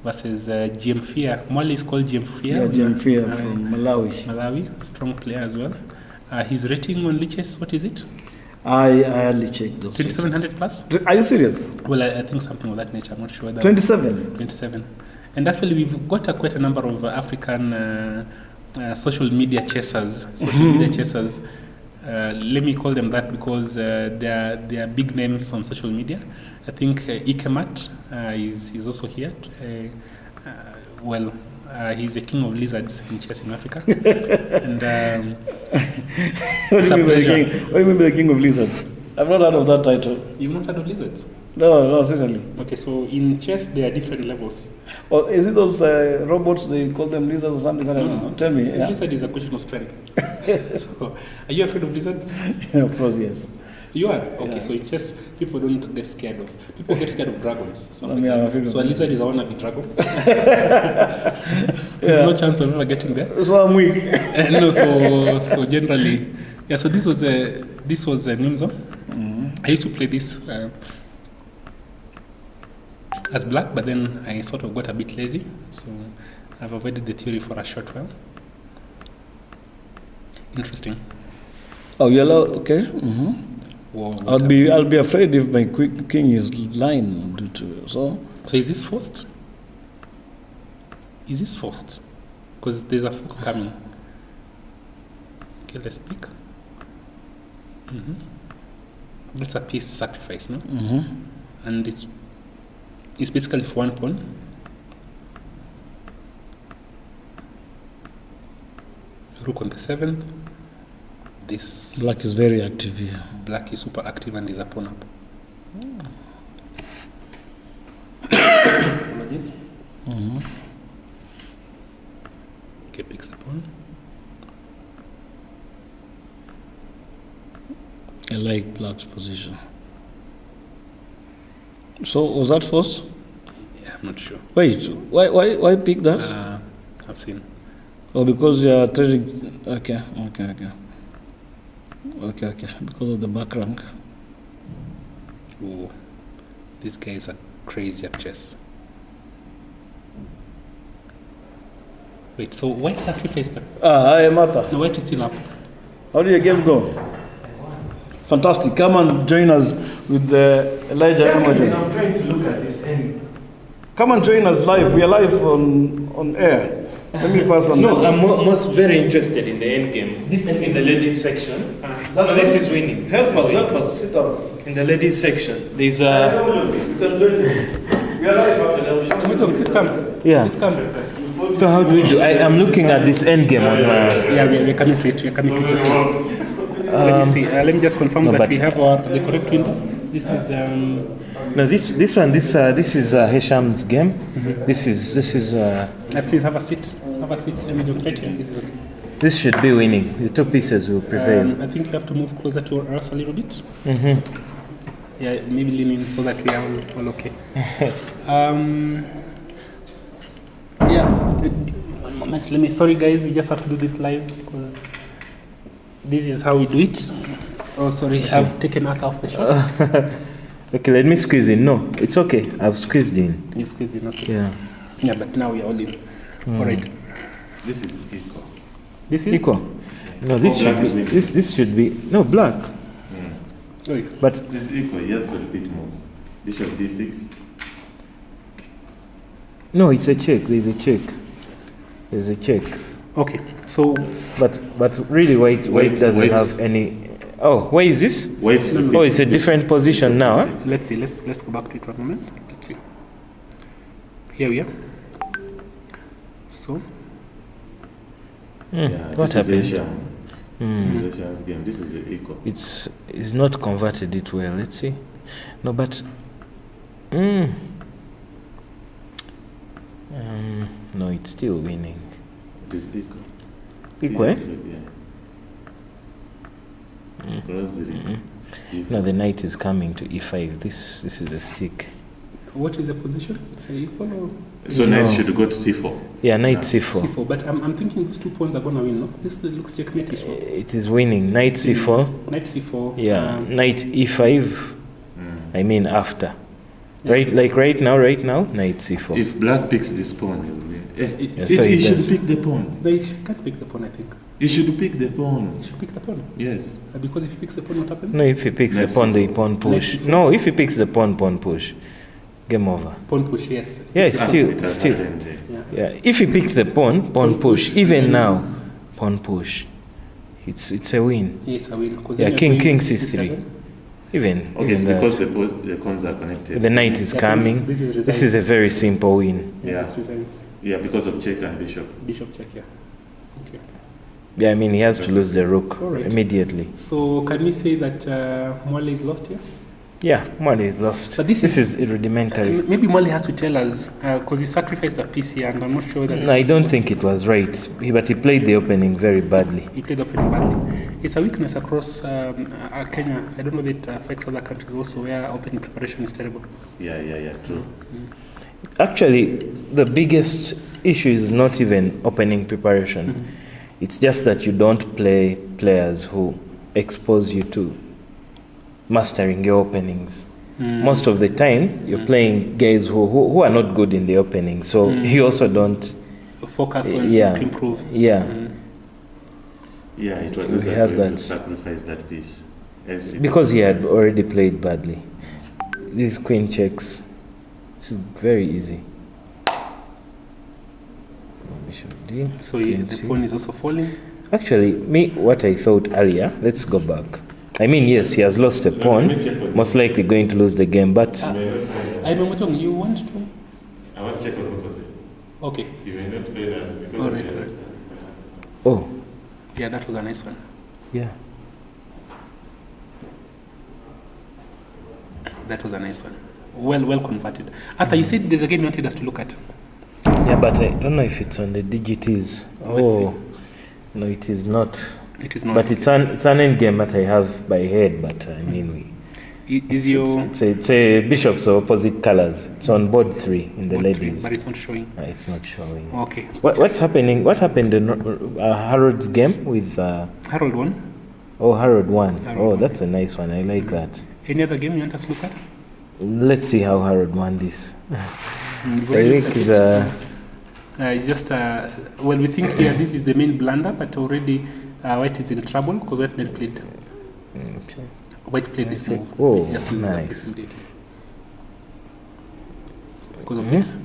versus GM Fear. Mwali is called GM Fear. Yeah, GM Fear from Malawi. Malawi, strong player as well. His rating on liches, what is it? I hardly check those. 2700 plus? Are you serious? Well, I think something of that nature. I'm not sure. 27. 27. And actually, we've got quite a number of African social media chasers. Let me call them that because they are big names on social media. I think Ikemat is also here. He's the king of lizards in chess in Africa. And What do you mean by the king of lizards? I've not heard of that title. You've not heard of lizards? No, certainly. Okay, so in chess there are different levels. Or is it those robots, they call them lizards or something? No. Tell me. Yeah. Lizard is a question of strength. So, are you afraid of lizards? Of course, yes. You are? Okay, so in chess, people don't get scared of. People get scared of dragons. So a lizard is a wannabe dragon. No chance of ever getting there. So I'm weak. No, so generally, yeah. So this was a Nimzo. Mm-hmm. I used to play this as black, but then I sort of got a bit lazy, so I've avoided the theory for a short while. Interesting. Oh, yellow. Okay. Mm-hmm. Whoa, I'll be afraid if my king is lying due to so. So is this forced? Is this forced? Because there's a fork coming. Okay, let's pick. Mm-hmm. That's a piece sacrifice, no? Mm-hmm. And it's basically for one pawn. Rook on the 7th. This Black is very active here. black is super active and is a pawn up. Mm-hmm. Okay, picks a pawn. I like black's position. So was that forced? Yeah, I'm not sure. Wait, why pick that? I've seen. Oh, because you are trading. Okay. Because of the back rank. Ooh, these guys are crazy at chess. Wait, so white sacrificed them? Hi, Martha. No, white is still up. How did your game go? Fantastic. Come and join us with Elijah Emoji. I'm trying to look at this end. Come and join us live. We are live on air. Let me pass on. No, I'm most very interested in the end game. This end in the ladies section. This is winning. Help us. Sit down. In the ladies section, there's You can join us. We are live actually. Please come. yeah. Please come. So how do we do? I'm looking at this end game on. Yeah, we're coming to it. We're coming to this. Let me see. Let me just confirm that we have the correct window. This is. No, this one. This is Hisham's game. Mm-hmm. This is. Please have a seat. Have a seat. Let me right here. This is okay. This should be winning. The two pieces will prevail. I think you have to move closer to us a little bit. Mm-hmm. Yeah, maybe lean in so that we are all okay. Yeah. One moment. Let me. Sorry, guys. We just have to do this live because this is how we do it. Oh, sorry. I've taken Arthur off the shot. Okay, let me squeeze in. No, it's okay. I've squeezed in. You squeezed in, okay. Yeah. Yeah, but now we are all in. All right. This is equal. This is Equal. No, this should be. This should be. No, black. Oi. But This is equal. He has to repeat moves. Bishop d6. no, it's a check. There's a check. There's a check. Okay. So But really, white doesn't wait. have any. Oh, where is this? Wait. Oh, it's a different position now. Huh? let's see. Let's go back to it one moment. Let's see. Here we are. So Yeah, What this happened? is Hisham. This is Hisham's game. This is equal. It's not converted it well. Let's see. No, but. No, it's still winning. This is equal. Equal, eh? Yeah. Cross zero. No, the knight is coming to e5. This is a stick. what is the position? It's equal or So No. knight should go to c4. Yeah, knight c4. C4? But I'm thinking these 2 pawns are gonna win. No, this looks checkmate-ish. No? It is winning. Knight c4. Knight C4. Yeah, knight e5. I mean after. Right now, knight c4. If black picks this pawn, he will win. So He he should does. pick the pawn. No, he can't pick the pawn, I think. He should pick the pawn. He should pick the pawn. Yes. Because if he picks the pawn, what happens? No, if he picks the Knight pawn, the c4. pawn push. Knight c4. No, if he picks the pawn push. Game over. Pawn push, yes. Yeah, it's Ah, still. it has Still. happened. Yeah, if he picks the pawn push. Even now, pawn push. It's a win. Yes, I win. Yeah, king c3. Even Okay, it's that. because the pawns are connected. The knight is coming. This is This is a very simple win. Yeah. This resigns. Yeah, because of check and bishop. Bishop check, yeah. Okay. Yeah, I mean he has to lose the rook Alright. immediately. So can we say that Mwale is lost here? Yeah, Mwale is lost. But this is rudimentary. Maybe Mwale has to tell us, because he sacrificed a piece here, and I'm not sure that... No, I don't think it was right. But he played the opening very badly. He played opening badly. It's a weakness across Kenya. I don't know that it affects other countries also, where opening preparation is terrible. Yeah, true. Actually, the biggest issue is not even opening preparation. Mm-hmm. It's just that you don't play players who expose you to mastering your openings. Most of the time, you're playing guys who are not good in the opening, so you also don't Focus on yeah, to improve. yeah. Yeah, it was We necessary have to that. sacrifice that piece. As it Because was. he had already played badly. These queen checks. This is very easy. Bishop D. So queen the C. pawn is also falling. Actually, what I thought earlier, let's go back. I mean, yes, he has lost a pawn, most likely going to lose the game, but I know, Motong, you want to? I was checking because Okay. you may not play that because All of right. the- oh, Yeah, that was a nice one. yeah. That was a nice one. Well converted. Arthur, you said there's a game you wanted us to look at. Yeah, but I don't know if it's on the digits. Let's Oh, no, it is not. It is not. But it's an end game that I have by head, but I mean, Is your it's a bishops of opposite colors. It's on board 3 in the board three, ladies. but it's not showing. It's not showing. Okay. What's happening? What happened in Harold's game with? Harold won. Harold won. Harold won. That's a nice one. I like that. Any other game you want us to look at? Let's see how Harold won this. Well, I think is well, we think here this is the main blunder, but already White is in trouble because White then played. okay. White played this move. Oh, Just loses that nice. piece immediately. Because of this.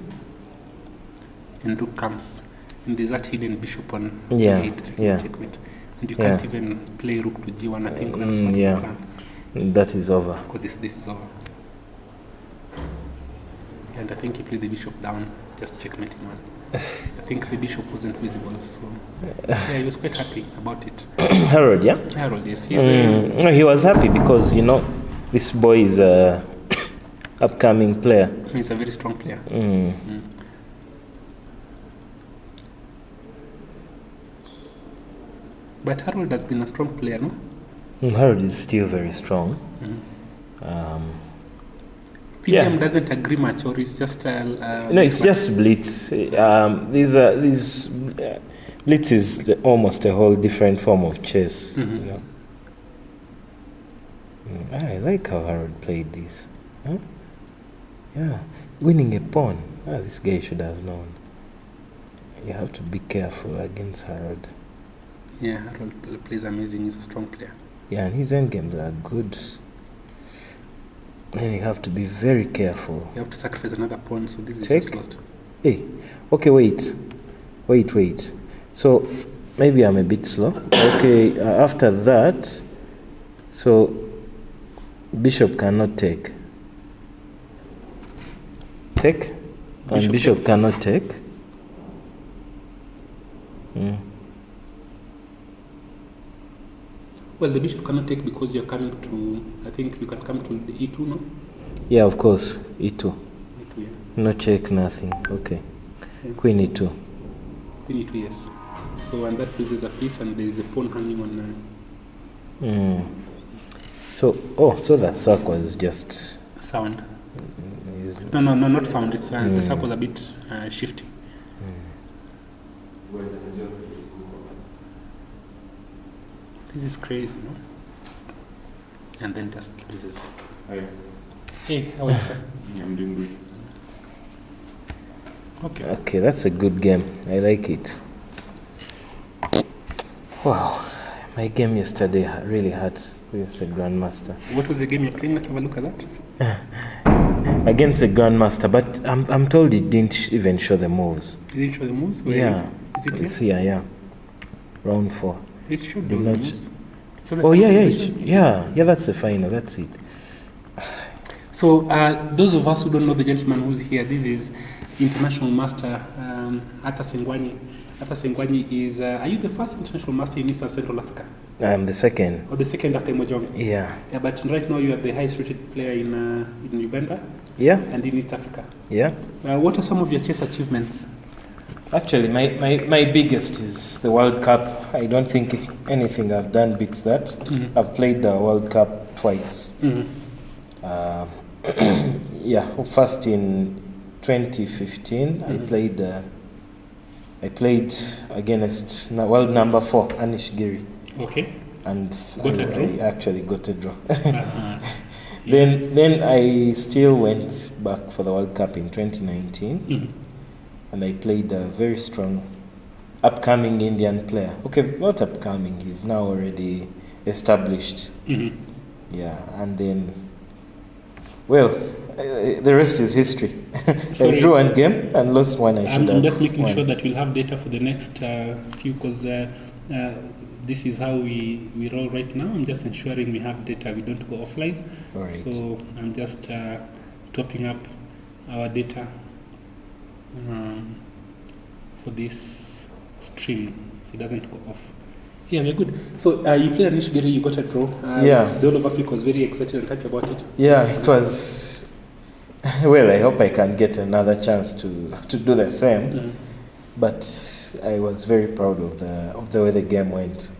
And rook comes. And there's that hidden bishop on Yeah, a8 yeah. checkmate. And you Yeah. can't even play rook to g1. I think that's Mm, not yeah. the plan. That is over. Because this is over. And I think he played the bishop down, just checkmating one. I think the bishop wasn't visible, so yeah, he was quite happy about it. Harold, yeah. Harold, yes, he's No, he was happy because this boy is a upcoming player. he's a very strong player. But Harold has been a strong player, no? Harold is still very strong. PDM Yeah. doesn't agree much, or it's just No, it's just blitz. These blitz is almost a whole different form of chess. Mhm. I like how Harold played this. Huh? Yeah, winning a pawn. This guy should have known. You have to be careful against Harold. Yeah, Harold plays amazing. He's a strong player. Yeah, and his endgames are good. And you have to be very careful. You have to sacrifice another pawn, so this is Check. just lost. Hey, okay, wait. So maybe I'm a bit slow. Okay, after that, so bishop cannot take. Take? And bishop takes. cannot take. Well, the bishop cannot take because you're coming to, I think you can come to the e2, no? Yeah, of course, e2. E2, yeah. No check, nothing. Okay. Yes. Queen e2. Queen e2, yes. So, and that loses a piece, and there is a pawn hanging on. So that circle is just Sound. used. No, not sound. It's the circle a bit shifty. This is crazy, no? And then just loses. Hey, how are you, sir? I'm doing good. Okay, that's a good game. I like it. Wow, my game yesterday really hurts against a Grandmaster. What was the game you're playing? Let's have a look at that. Against a Grandmaster, but I'm told it didn't even show the moves. Did it show the moves? Where Yeah. Is it It's here? here, yeah. Round 4. It showed the Did not moves. So the Oh, yeah, final yeah, position? yeah, that's the final, that's it. So, those of us who don't know the gentleman who's here, this is International Master Ata Sengwanyi. Ata Sengwanyi is, are you the first International Master in East and Central Africa? I'm the second. Or the second after Mojong? Yeah. Yeah, but right now you are the highest rated player in Uganda Yeah, and in East Africa. yeah. What are some of your chess achievements? Actually, my biggest is the World Cup. I don't think anything I've done beats that. I've played the World Cup twice. Yeah, first in 2015, I played against world number 4, Anish Giri, Okay. and Got a draw? I actually got a draw. Then I still went back for the World Cup in 2019, and I played a very strong, upcoming Indian player. Okay, not upcoming, he's now already established. Yeah, and then, well, the rest is history. I Sorry. drew one game and lost one. I'm just making won. sure that we'll have data for the next few, because this is how we roll right now. I'm just ensuring we have data, we don't go offline. All right. So I'm just topping up our data for this stream, so it doesn't go off. Yeah, we're good. So you played Anish Giri, you got a draw. Yeah. The whole of Africa was very excited and happy about it. Yeah, it was. Well, I hope I can get another chance to do the same. But I was very proud of the way the game went.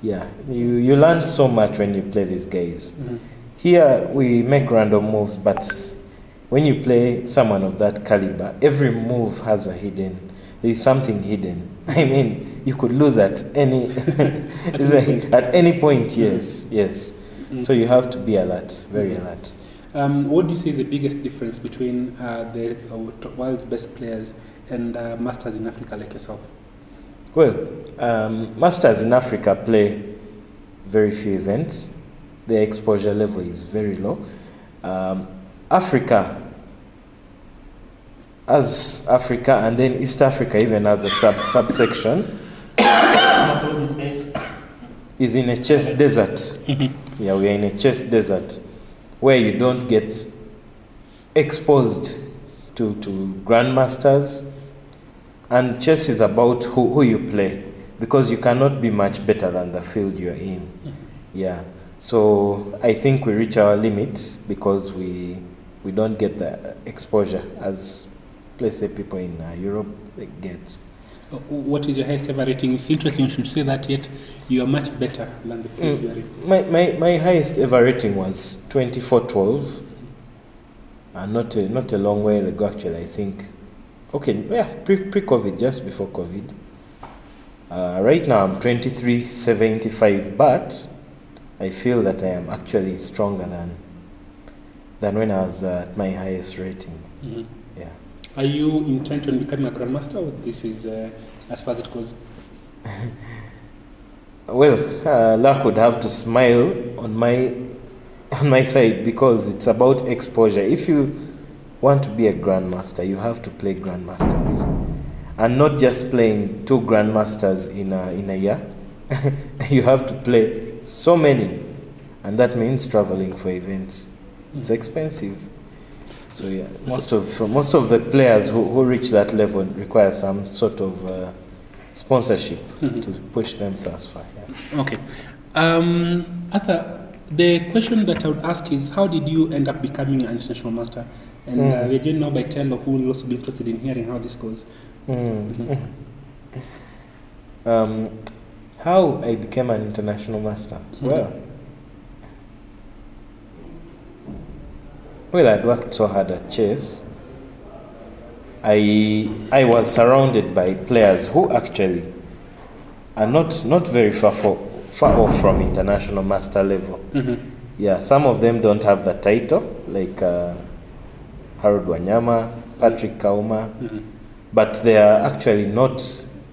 Yeah, you learn so much when you play these guys. Here we make random moves, but when you play someone of that caliber, every move has a there's something hidden. I mean, you could lose at any at any point. Yes. So you have to be alert, very alert. What do you say is the biggest difference between the world's best players and masters in Africa like yourself? Well, masters in Africa play very few events. Their exposure level is very low. Africa, and then East Africa, even as a subsection, is in a chess desert. Yeah, we are in a chess desert where you don't get exposed to grandmasters, and chess is about who you play, because you cannot be much better than the field you're in. Yeah, so I think we reach our limit because we don't get the exposure as, let's say, people in Europe they get. What is your highest ever rating? It's interesting you should say that, yet you are much better than the field you are in. My highest ever rating was 24-12. Not a long way ago, actually, I think. Okay, yeah, pre-COVID, just before COVID. Right now I'm 23-75, but I feel that I am actually stronger than when I was at my highest rating. Yeah. Are you intent on becoming a grandmaster, or this is as far as it goes? Well, luck would have to smile on my side, because it's about exposure. If you want to be a grandmaster, you have to play grandmasters, and not just playing 2 grandmasters in a year. You have to play so many, and that means traveling for events. It's expensive. So yeah, most of the players who reach that level require some sort of sponsorship to push them thus far. Yeah. Okay. Arthur, the question that I would ask is, how did you end up becoming an international master? And we're joined now by Telo, who will also be interested in hearing how this goes. How I became an international master? Well, I'd worked so hard at chess. I was surrounded by players who actually are not very far off from international master level. Yeah, some of them don't have the title, like Harold Wanyama, Patrick Kauma, but they are actually not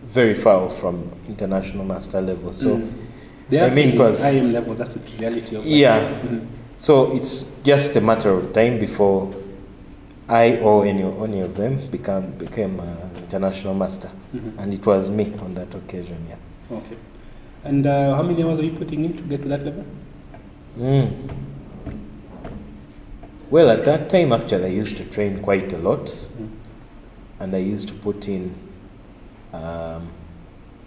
very far off from international master level. So, They are I mean, because IM level, that's the reality of it. yeah, so it's just a matter of time before I or any of them became international master, and it was me on that occasion. Yeah. Okay. And how many hours are you putting in to get to that level? Well, at that time, actually, I used to train quite a lot, and I used to put in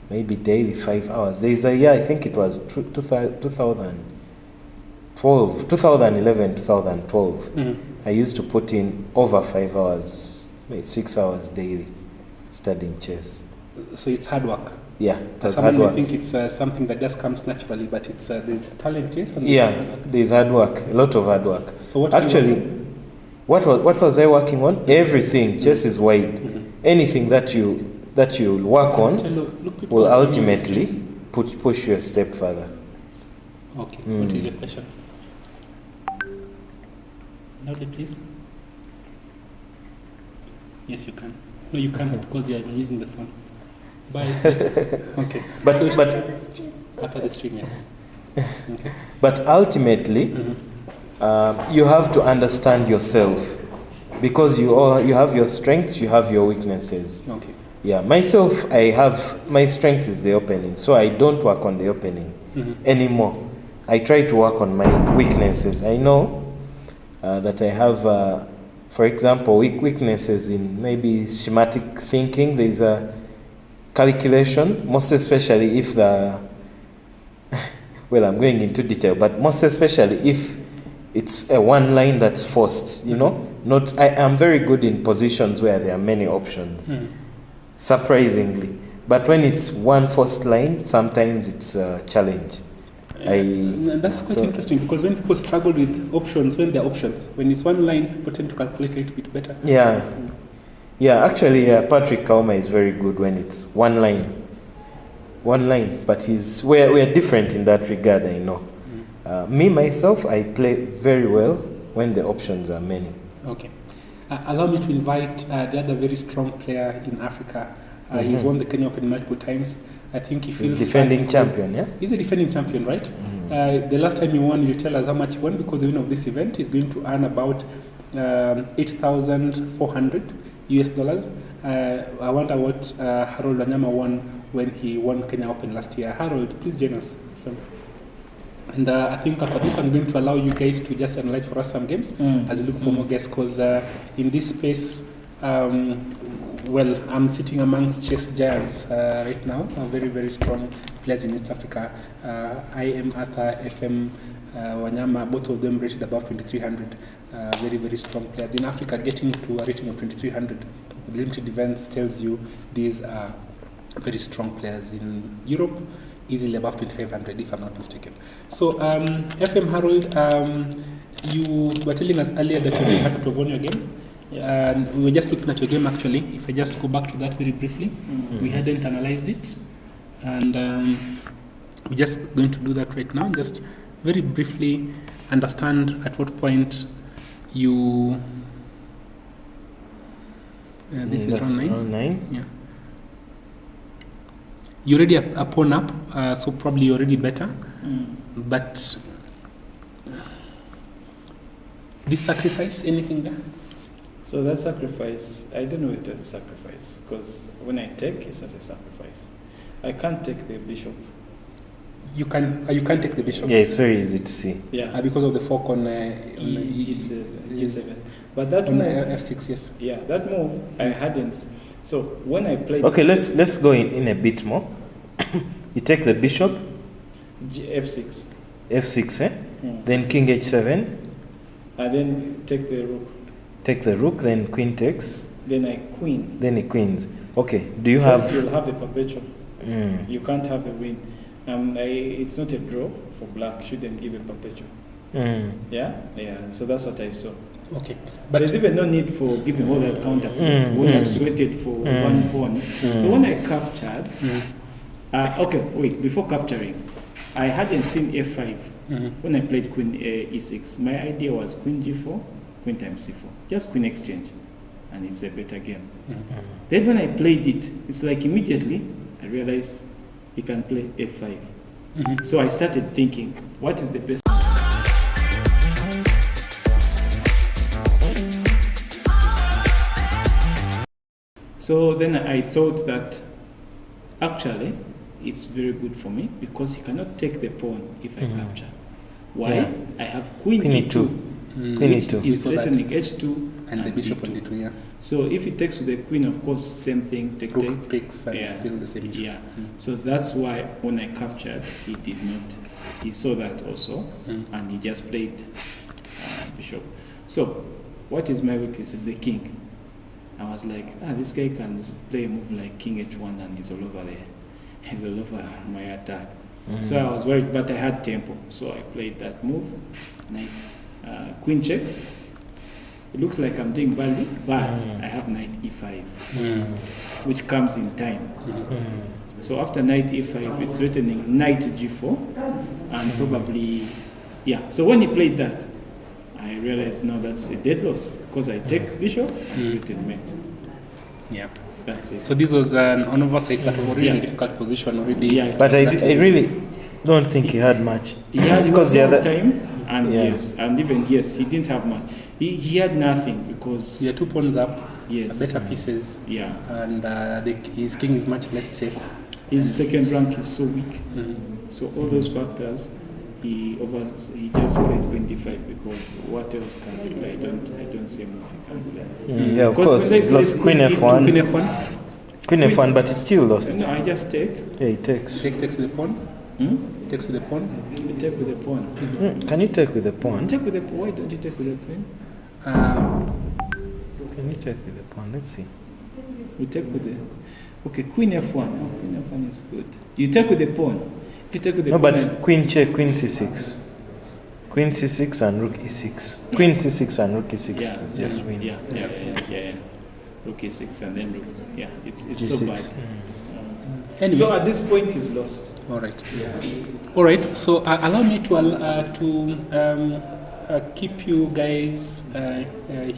maybe daily 5 hours. There's a year, I think it was 2011, 2012. I used to put in over 5 hours, maybe 6 hours daily, studying chess. So it's hard work. Yeah, That's hard something I work. think it's something that just comes naturally, but it's there's talent, yes. And Yeah, there's hard work. there's hard work, a lot of hard work. So what Actually, what was I working on? Everything. Chess is wide. Anything that you work on Telo, look, people will are saying ultimately push you a step further. Okay. What is your question? Loudly, please. Yes, you can. No, you can't because you are using the phone. Bye. Okay. But After the stream, yes. Okay. but ultimately, you have to understand yourself, because you have your strengths, you have your weaknesses. Okay. Yeah, myself, my strength is the opening, so I don't work on the opening anymore. I try to work on my weaknesses. I know that I have, for example, weaknesses in maybe schematic thinking. There's a calculation, most especially if well, I'm going into detail, but most especially if it's a one line that's forced, I am very good in positions where there are many options, surprisingly. But when it's one forced line, sometimes it's a challenge. And that's quite interesting, because when people struggle with options, when they're options, when it's one line, people tend to calculate a little bit better. Yeah, actually, Patrick Kauma is very good when it's one line, but we're different in that regard, I know. Me, myself, I play very well when the options are many. Okay. Allow me to invite the other very strong player in Africa. He's won the Kenya Open multiple times. I think he feels he's defending champion, yeah? He's a defending champion, right? The last time he won, he'll tell us how much he won, because the winner of this event is going to earn about 8,400 US dollars. I wonder what Harold Wanyama won when he won Kenya Open last year. Harold, please join us. And I think after this, I'm going to allow you guys to just analyze for us some games as we look for more guests, because in this space, well, I'm sitting amongst chess giants right now, very, very strong players in East Africa. I am Arthur, FM, Wanyama, both of them rated above 2,300. Very, very strong players. In Africa, getting to a rating of 2,300 with limited events tells you these are very strong players. In Europe, easily above 2,500, if I'm not mistaken. So, FM Harold, you were telling us earlier that you really had to won your game. And we were just looking at your game, actually. If I just go back to that very briefly, we hadn't analyzed it. And we're just going to do that right now. Just very briefly understand at what point you... this is round 9. Round 9? Yeah. You're already a pawn up, so probably you're already better. But this sacrifice, anything there? So that sacrifice, I don't know if it was a sacrifice, because when I take, it's not a sacrifice. I can't take the bishop. You can't take the bishop. Yeah, it's very easy to see. Yeah. Because of the fork on G7. But that on move, F6, yes. yeah, that move I hadn't. So when I played, Okay, let's go in a bit more. You take the bishop, F6, F6, then King H7, and then take the rook. take the rook, then Queen takes, Then I queen. then he queens. Okay, do you have... First you'll have a perpetual. You can't have a win. It's not a draw for black. Shouldn't give a perpetual. Yeah. So that's what I saw. Okay. But there's even no need for giving all that counter when I just waited for one pawn. So when I captured, okay, wait, before capturing, I hadn't seen f5 Mhm. when I played queen e6. My idea was queen g4, queen times c4, just queen exchange, and it's a better game. Then when I played it, it's like immediately I realized he can play f5. Mhm. So I started thinking, what is the best? So then I thought that actually it's very good for me because he cannot take the pawn if I capture. Why? Yeah. I have queen Queen e2, Queen which e2. is So that- threatening h2 And the bishop d2. on d2, yeah. So if he takes with the queen, of course, same thing, take, Rook take. picks and Yeah. still the same issue. Yeah. So that's why when I captured, he did not. He saw that also, and he just played bishop. So, what is my weakness? Is the king. I was like, this guy can play a move like king h1 and he's all over there. He's all over my attack. So I was worried, but I had tempo. So I played that move, knight, queen check. It looks like I'm doing badly, but I have knight e5, which comes in time. So after knight e5, it's threatening knight g4, and probably, yeah. So when he played that, I realized now that's a dead loss, because I take bishop and written mate. Yeah. That's it. So this was an oversight, but already in Yeah. a difficult position already. Yeah. But I really don't think he had much. Yeah, it because was the long other time, and Yeah. yes, and even yes, he didn't have much. He had nothing because Yeah, 2 pawns up, yes, better pieces, yeah, and his king is much less safe. his second rank is so weak. Mhm. So all those factors, he just played 25 because what else can he play? I don't see a move he can play. yeah, of Because course, when he's they lost play queen queen f1. Queen f1, Queen f1, but it's still lost. No, I just take. Yeah, he takes. takes with the pawn, takes with the pawn. We take with the pawn. Can you take with the pawn? Take with the pawn. Why don't you take with the queen? Can you take with the pawn? Let's see. We take with the. Okay, queen f1. Oh, queen f1 is good. You take with the pawn. If you take with the No, pawn. but queen check, queen c6. Queen c6 and rook e6. Queen c6 and rook e6. Yeah, Just win. yeah. Rook e6 and then rook. Yeah, it's so G6. bad. Anyway, So at this point, he's lost. all right. All right. So allow me to keep you guys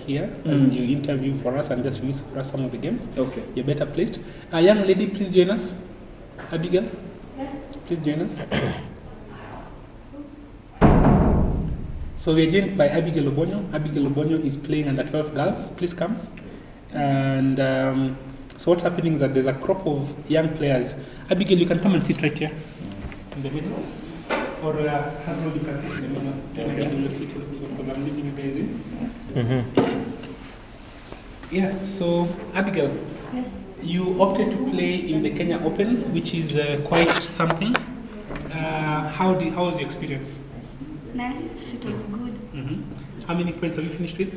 here as you interview for us and just review for us some of the games. Okay. You're better placed. Young lady, please join us. Abigail. Yes. Please join us. So we are joined by Abigail Obonyo. Abigail Obonyo is playing under 12 girls. Please come. And so what's happening is that there's a crop of young players. Abigail, you can come and sit right here in the middle. Or Harold, you can sit in the middle. Okay. Because I'm leaving you guys in. Yeah, so Abigail, Yes. you opted to play in the Kenya Open, which is quite something. How was your experience? Nice. It was good. How many points have you finished with?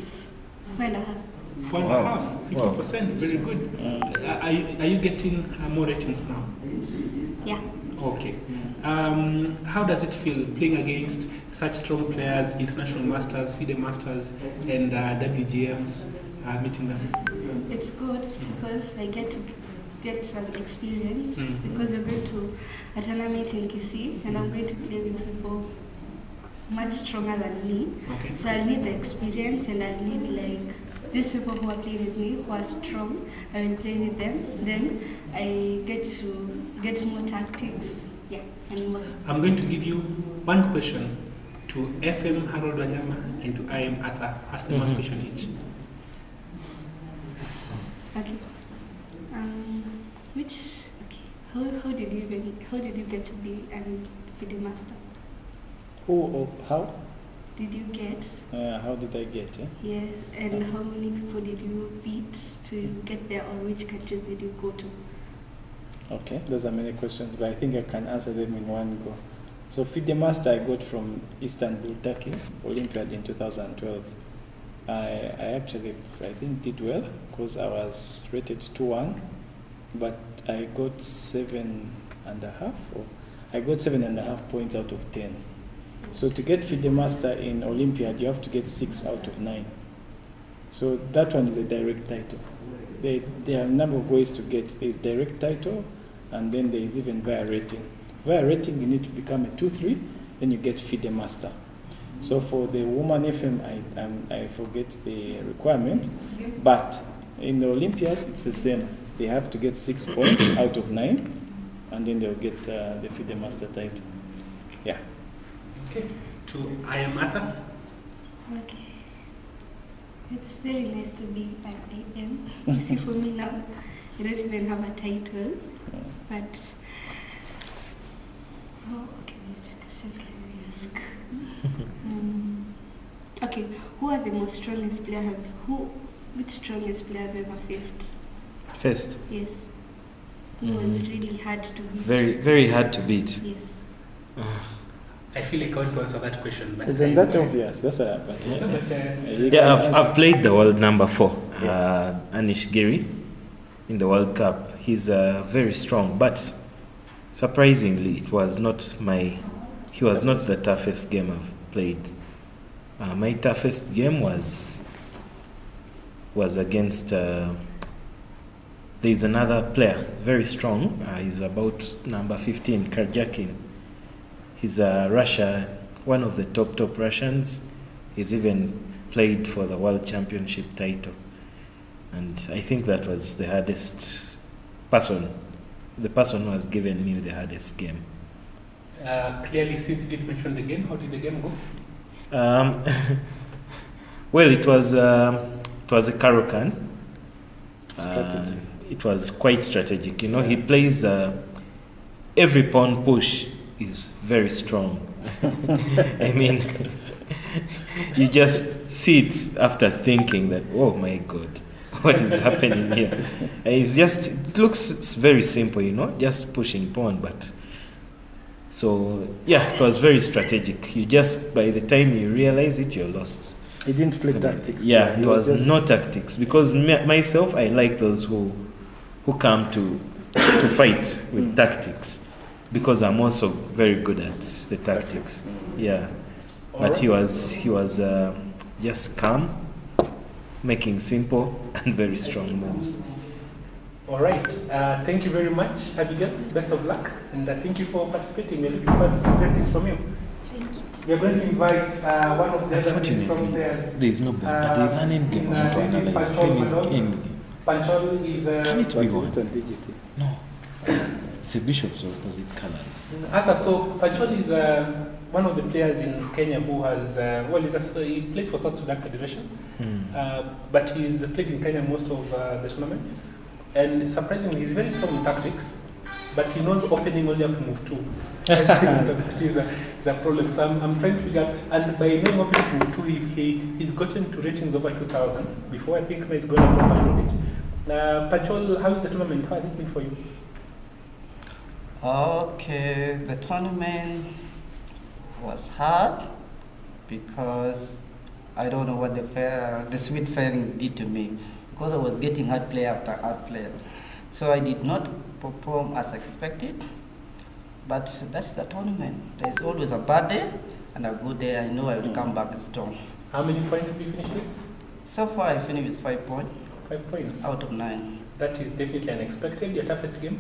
4.5. 4.5, 50%, very good. Are you getting more ratings now? Yeah. Okay. How does it feel playing against such strong players, international masters, FIDE masters, and WGMs, meeting them? It's good because I get to get some experience because we're going to a tournament in Kisii and I'm going to play with people much stronger than me. Okay. So I need the experience and I need like these people who are playing with me who are strong. I will play with them. Then I get to get more tactics. Yeah, and more. I'm going to give you one question to FM Harold Wanyama and to IM Arthur. Ask them one question each. Okay. How did you get to be an FIDE master? How? Did you get? How did I get? Yes, and how many people did you beat to get there, or which countries did you go to? Okay, those are many questions, but I think I can answer them in one go. So FIDE Master I got from Istanbul, Turkey, Olympiad in 2012. I actually, I think, did well because I was rated 2-1, but I got 7.5, or I got 7.5 points out of 10. So to get FIDE Master in Olympiad, you have to get 6 out of 9. So that one is a direct title. There are a number of ways to get. There is direct title, and then there is even via rating. via rating, you need to become a 2-3, then you get FIDE Master. So for the woman FM, I forget the requirement, but in the Olympiad, it's the same. They have to get 6 points out of 9, and then they'll get the FIDE Master title. Yeah. Okay. To I am Arthur. Okay. It's very nice to be an IM. You see, for me now, I don't even have a title, but okay, let's simply ask. Okay, who are the most strongest player? Which strongest player I've ever faced? First, Yes. Who was really hard to beat? very, very hard to beat. Yes. I feel like I want to answer that question. But Isn't that obvious? That's what happened. Yeah, I've played the world number 4, Anish Giri, in the World Cup. He's very strong, but surprisingly, he was not the toughest game I've played. My toughest game was against. There's another player, very strong. He's about number 15, Karjakin. He's Russia, one of the top Russians. He's even played for the World Championship title. And I think that was the hardest person, the person who has given me the hardest game. Clearly, since you did mention the game, how did the game go? Well, it was a Karokan. Strategy. It was quite strategic. He plays every pawn push is very strong. I mean, you just see it after thinking that, oh my God, what is happening here? It looks very simple, just pushing pawn, but so yeah, it was very strategic. You just, by the time you realize it, you're lost. He didn't play tactics. Yeah, it was just no tactics, because myself, I like those who come to fight with tactics, because I'm also very good at the tactics. Yeah, but he was just calm, making simple and very strong moves. All right. Thank you very much, Abigail. Best of luck, and thank you for participating. We're looking forward to some great things from you. Thank you. We are going to invite one of the other Unfortunately, players. there is no board, but there is an end game. This is Spain is Panchol. end game. Panchol is Can it be What is one? it on DGT? No. It's a bishop, so does it colors? Arthur, so Panchol is one of the players in Kenya who has, he plays for South Sudan Federation, but he's played in Kenya most of the tournaments. And surprisingly, he's very strong in tactics, but he knows opening only up to move 2. I think that is a problem. So I'm trying to figure out, and by knowing opening to move 2, he's gotten to ratings over 2,000 before. I think now it's going up a little bit. Panchol, how is the tournament? How has it been for you? Okay, the tournament was hard because I don't know what the sweet fairing did to me, because I was getting hard player after hard player. So I did not perform as expected, but that's the tournament. There's always a bad day and a good day. I know I will come back strong. How many points have you finished with? So far I finished with 5 points. 5 points. Out of 9. That is definitely unexpected. Your toughest game?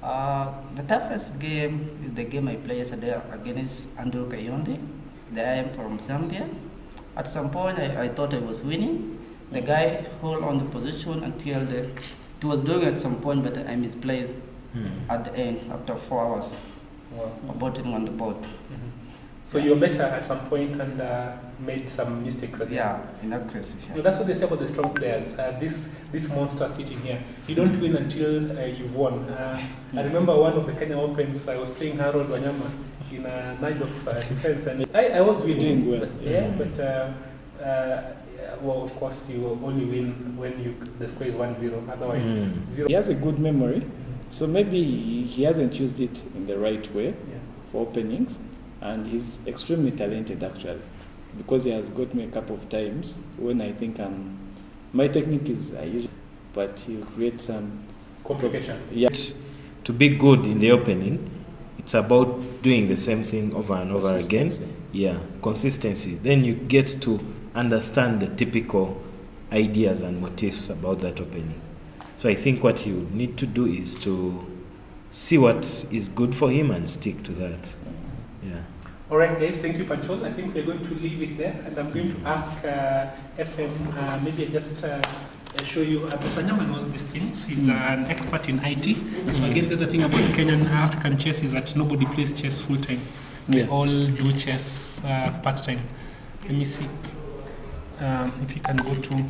The toughest game is the game I played yesterday against Andrew Kayonde. I am from Zambia. At some point, I thought I was winning. The guy held on the position until it was doing at some point, but I misplayed at the end after 4 hours. Wow. Aborting on the board. So you were better at some point and made some mistakes. Yeah, inaccuracy. No, that's what they say about the strong players. This monster sitting here, you don't win until you've won. I remember one of the Kenya Opens, I was playing Harold Wanyama in a night of defense, and I was winning. Doing well. Yeah, but well, of course, you only win when the score is 1-0. Otherwise, 0. He has a good memory, so maybe he hasn't used it in the right way for openings, and he's extremely talented actually, because he has got me a couple of times when I think my technique is usually, but he'll create some complications. Yeah. To be good in the opening, it's about doing the same thing over and over again. Yeah, consistency. Then you get to understand the typical ideas and motifs about that opening. So I think what you need to do is to see what is good for him and stick to that. Yeah. All right, guys, thank you, Panchol. I think we're going to leave it there, and I'm going to ask FM, maybe I just show you. Panyama knows these things. He's an expert in IT. So again, the other thing about Kenyan African chess is that nobody plays chess full time. They all do chess part time. Let me see if you can go to.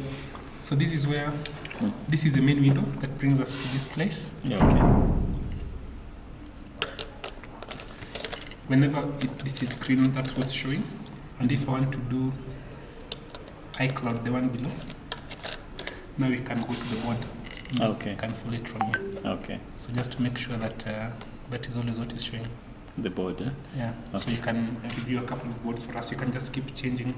So this is where. This is the main window that brings us to this place. Yeah, okay. Whenever this is green, that's what's showing. And if I want to do iCloud, the one below, now we can go to the board. Okay. You can follow it from here. Okay. So just to make sure that that is always what is showing. The board, eh? Yeah. Okay. So you can review a couple of boards for us. You can just keep changing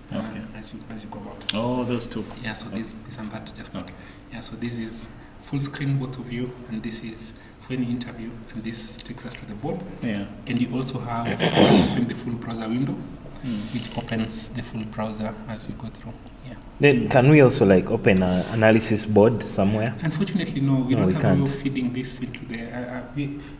Okay. as you go about. Oh, those two. Yeah. So this and that just Okay. Yeah. So this is full screen, both of you, and this is for any interview, and this takes us to the board. Yeah. And you also have open the full browser window, Mm. which opens the full browser as you go through. Yeah. Then can we also like open an analysis board somewhere? Unfortunately, no. We don't have a way of feeding this into the.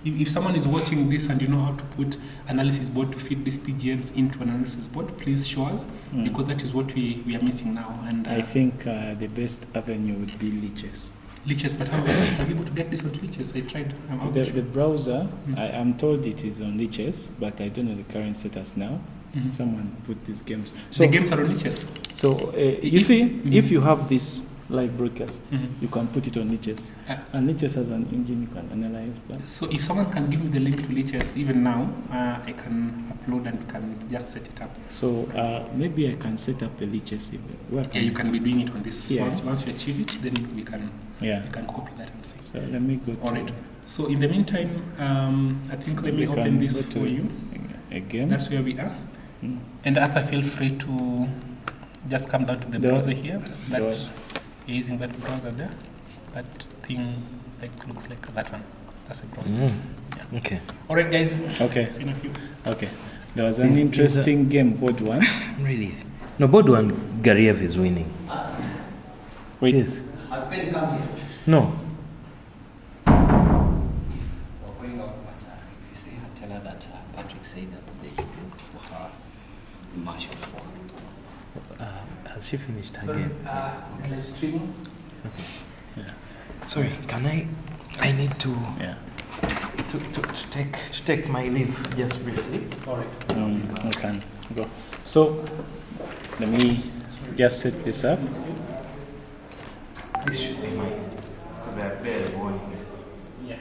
If someone is watching this and you know how to put analysis board to feed these PGNs into an analysis board, please show us, because that is what we are missing now. And I think the best avenue would be Lichess. Lichess, but how are you able to get this on Lichess? I tried. The browser, I'm told it is on Lichess, but I don't know the current status now. Mhm. Someone put these games. So the games are on Lichess. So you see, if you have this live broadcast, you can put it on Lichess. And Lichess has an engine you can analyze. So if someone can give me the link to Lichess even now, I can upload and can just set it up. So maybe I can set up the Lichess even. Yeah, you can be doing it on this. Yeah. So once you achieve it, then we can you can copy that and see. So let me go to. All right. So in the meantime, I think let me open this for you. Again. That's where we are. And Arthur, feel free to just come down to the browser here. That you're using that browser there. That thing looks like that one. That's a browser. Yeah. Okay. All right, guys. Okay. See you in a few. Okay. There was an interesting game, board one. Really? No, board one, Gariev is winning. Wait. Yes. Has Ben come here? No. We're going out, but if you see her, tell her that Patrick said that they looked for her in Marshall 4. Has she finished her game? Streaming. Okay. Yeah. Sorry, can I need to to take my leave just briefly. All right. I can go. So let me just set this up. This should be mine because I barely won it. Yeah.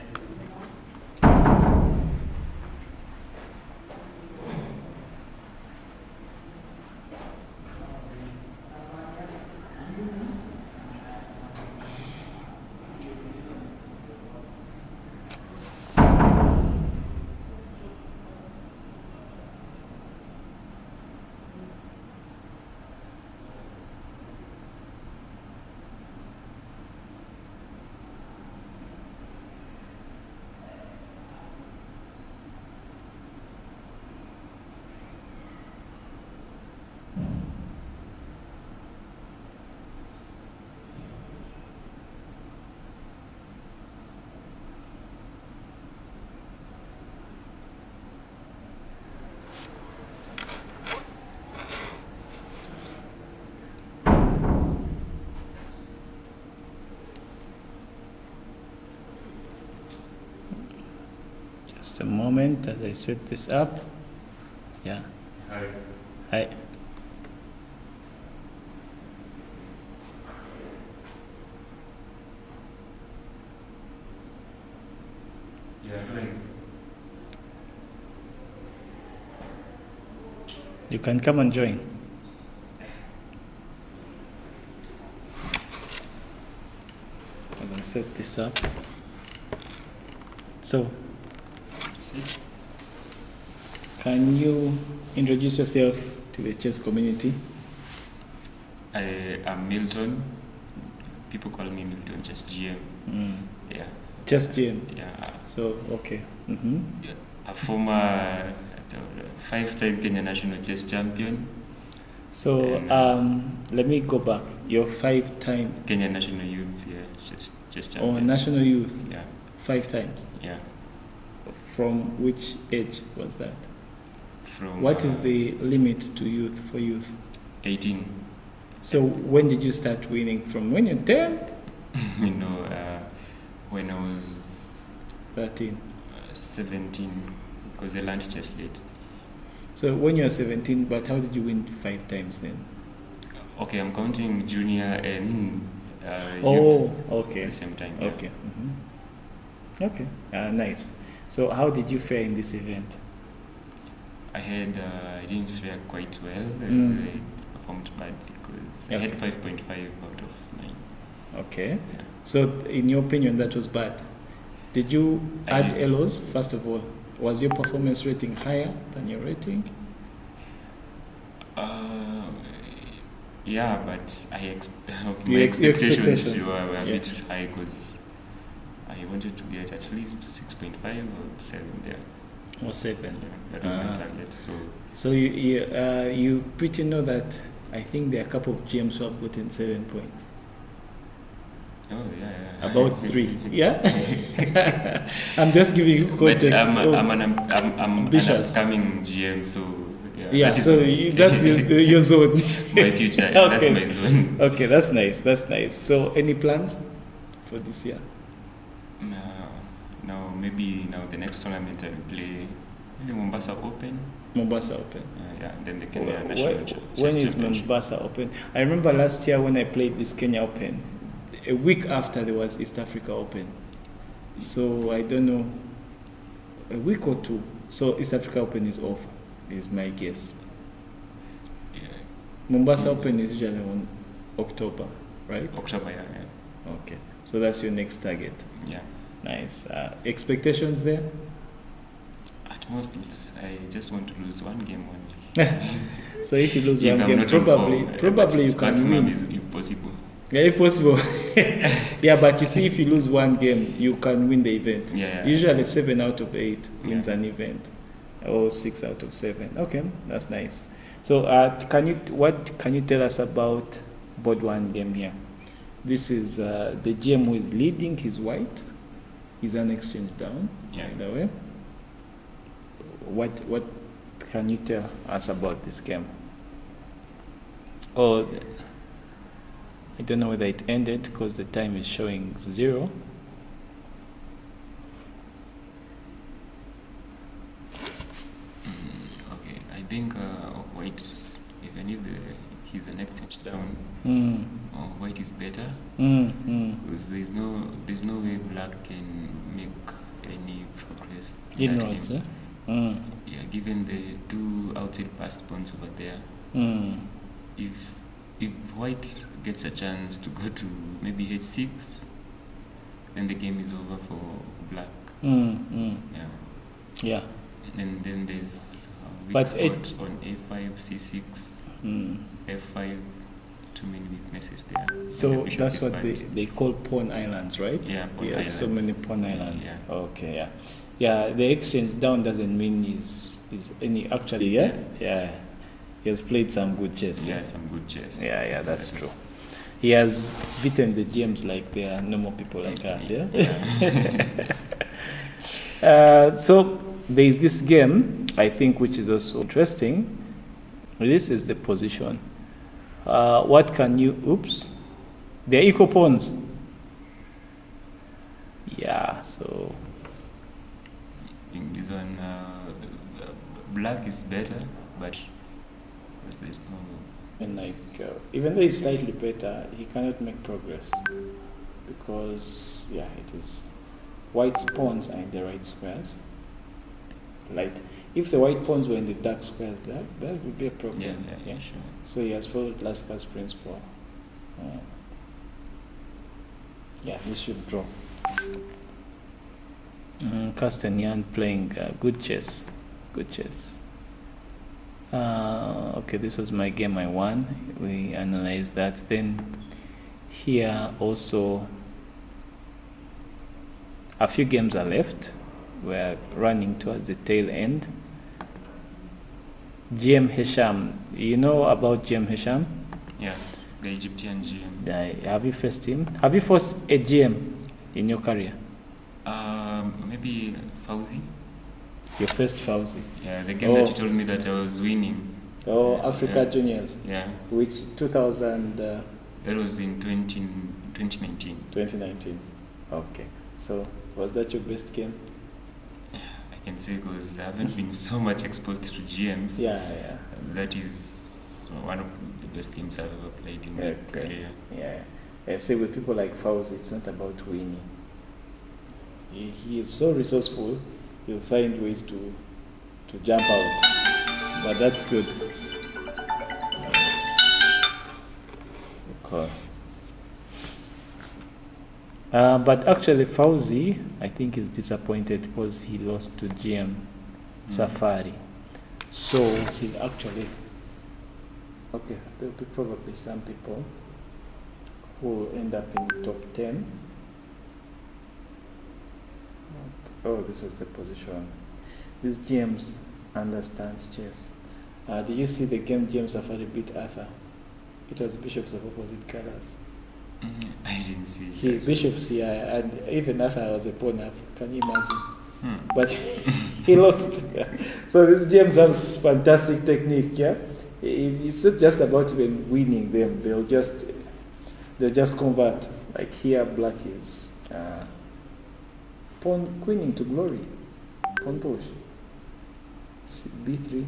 Just a moment as I set this up. Yeah. Hi. Hi. Yeah, doing. You can come and join. I'm going to set this up. So, can you introduce yourself to the chess community? I am Milton. People call me Milton, just GM. Yeah. Just GM? Yeah. So, okay. Yeah. A former 5-time Kenya national chess champion. So, let me go back. You're 5-time Kenya national youth, yeah, chess champion. national youth? Yeah. 5 times? Yeah. From which age was that? From What is the limit to youth for youth? 18. So when did you start winning? From when you're 10? You know, when I was 13. 17, because I learned chess late. So when you were 17, but how did you win 5 times then? Okay, I'm counting junior and Oh, youth okay. at the same time. Yeah. Okay. Okay. Nice. So how did you fare in this event? I didn't fare quite well. I performed badly because I had 5.5 out of 9. Okay. Yeah. So in your opinion, that was bad. Did you add elos, first of all? Was your performance rating higher than your rating? Yeah, but my Your expectations expectations. were a bit high because I wanted to get at least 6.5 or 7 there. Or 7. Yeah, that was my target. So you pretty know that I think there are a couple of GMs who have gotten 7 points. Oh yeah. About 3. Yeah. I'm just giving you context. But I'm an ambitious. upcoming GM, so yeah. That is So that's your zone. My future. Okay. That's my zone. Okay, that's nice. That's nice. So any plans for this year? No, maybe now the next tournament I will play maybe Mombasa Open. Mombasa Open. Yeah, then the Kenya National Chess When is Championship. Mombasa Open? I remember last year when I played this Kenya Open, a week after there was East Africa Open. So I don't know, a week or 2. So East Africa Open is off, is my guess. Yeah. Mombasa Open is usually on October, right? October, yeah. Okay, so that's your next target. Yeah. Nice. Expectations there? At most, I just want to lose one game only. So if you lose If one I'm game, not on probably form, you can maximum win. is impossible. Yeah, if possible. Yeah, but you see, if you lose one game, you can win the event. Yeah. Usually 7 out of 8 wins Yeah. an event, or 6 out of 7. Okay, that's nice. So, what can you tell us about board 1 game here? This is the GM who is leading. He's white. He's an exchange down. Yeah. By the way. What can you tell us about this game? Oh, I don't know whether it ended because the time is showing 0. Okay, I think white, even if he's an exchange down, white is better because there's no way black can make any progress in that game. Yeah, given the 2 outside passed pawns over there, if white gets a chance to go to maybe h6, then the game is over for black. Yeah. And then there's weak But spots on a5, c6, f5. Too many weaknesses there. So And the bishop that's is what fine. they call pawn islands, right? Yeah, pawn Yes, so islands. many pawn islands. Yeah. Okay, yeah. Yeah, the exchange down doesn't mean is any actually, yeah? Yeah. He has played some good chess. Yeah, some good chess. Yeah, that's true. He has beaten the GMs like they are normal people like us, yeah? So there is this game, I think, which is also interesting. This is the position. What can you, they're equal pawns. Yeah, so. In this one, black is better, but there's no. And even though it's slightly better, he cannot make progress because, yeah, it is white pawns are in the right squares. Like, if the white pawns were in the dark squares, that would be a problem. Yeah, sure. So he has followed Laskar's principle. Yeah, he should draw. Carlsen Yan playing good chess. Good chess. Okay, this was my game I won. We analyzed that. Then here also a few games are left. We're running towards the tail end. GM Hisham, you know about GM Hisham? Yeah, the Egyptian GM. Have you faced him? Have you faced a GM in your career? Maybe Fauzi. Your first Fauzi? Yeah, the game that you told me that I was winning. Oh, Africa Juniors. Yeah. Which 2000? That was in 2019. 2019. Okay. So was that your best game? I can say because I haven't been so much exposed to GMs. Yeah. That is one of the best games I've ever played in my career. Yeah. I say with people like Fauzi, it's not about winning. He is so resourceful. He'll find ways to jump out. But that's good. Cool. But actually, Fauzi, I think, is disappointed because he lost to GM Safari. So he'll actually. Okay, there'll be probably some people who will end up in the top 10. Oh, this was the position. These GMs understand chess. Did you see the game GM Safari beat Arthur? It was bishops of opposite colors. I didn't see Bishops, yeah, and even Arthur was a pawn. Can you imagine? But he lost. So these GMs have fantastic technique, yeah? It's not just about even winning them. They'll just convert. Like here, black is pawn queening to glory. Pawn push. B3.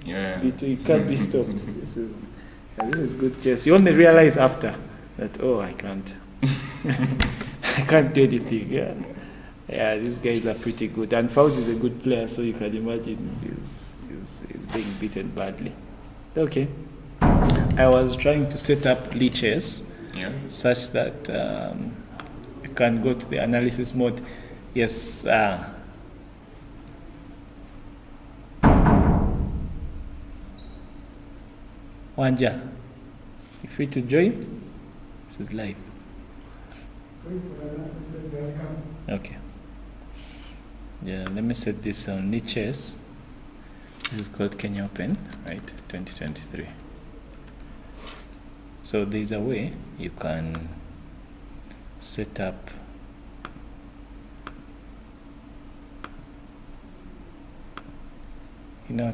Yeah. B2. It can't be stopped. This is good chess. You only realize after that. Oh, I can't. I can't do anything. Yeah. These guys are pretty good. And Fauzi is a good player, so you can imagine he's being beaten badly. Okay. I was trying to set up leeches such that I can go to the analysis mode. Yes. Wanja, you free to join? This is live. Okay. Yeah, let me set this on niches. This is called Kenya Open, right? 2023. So there's a way you can set up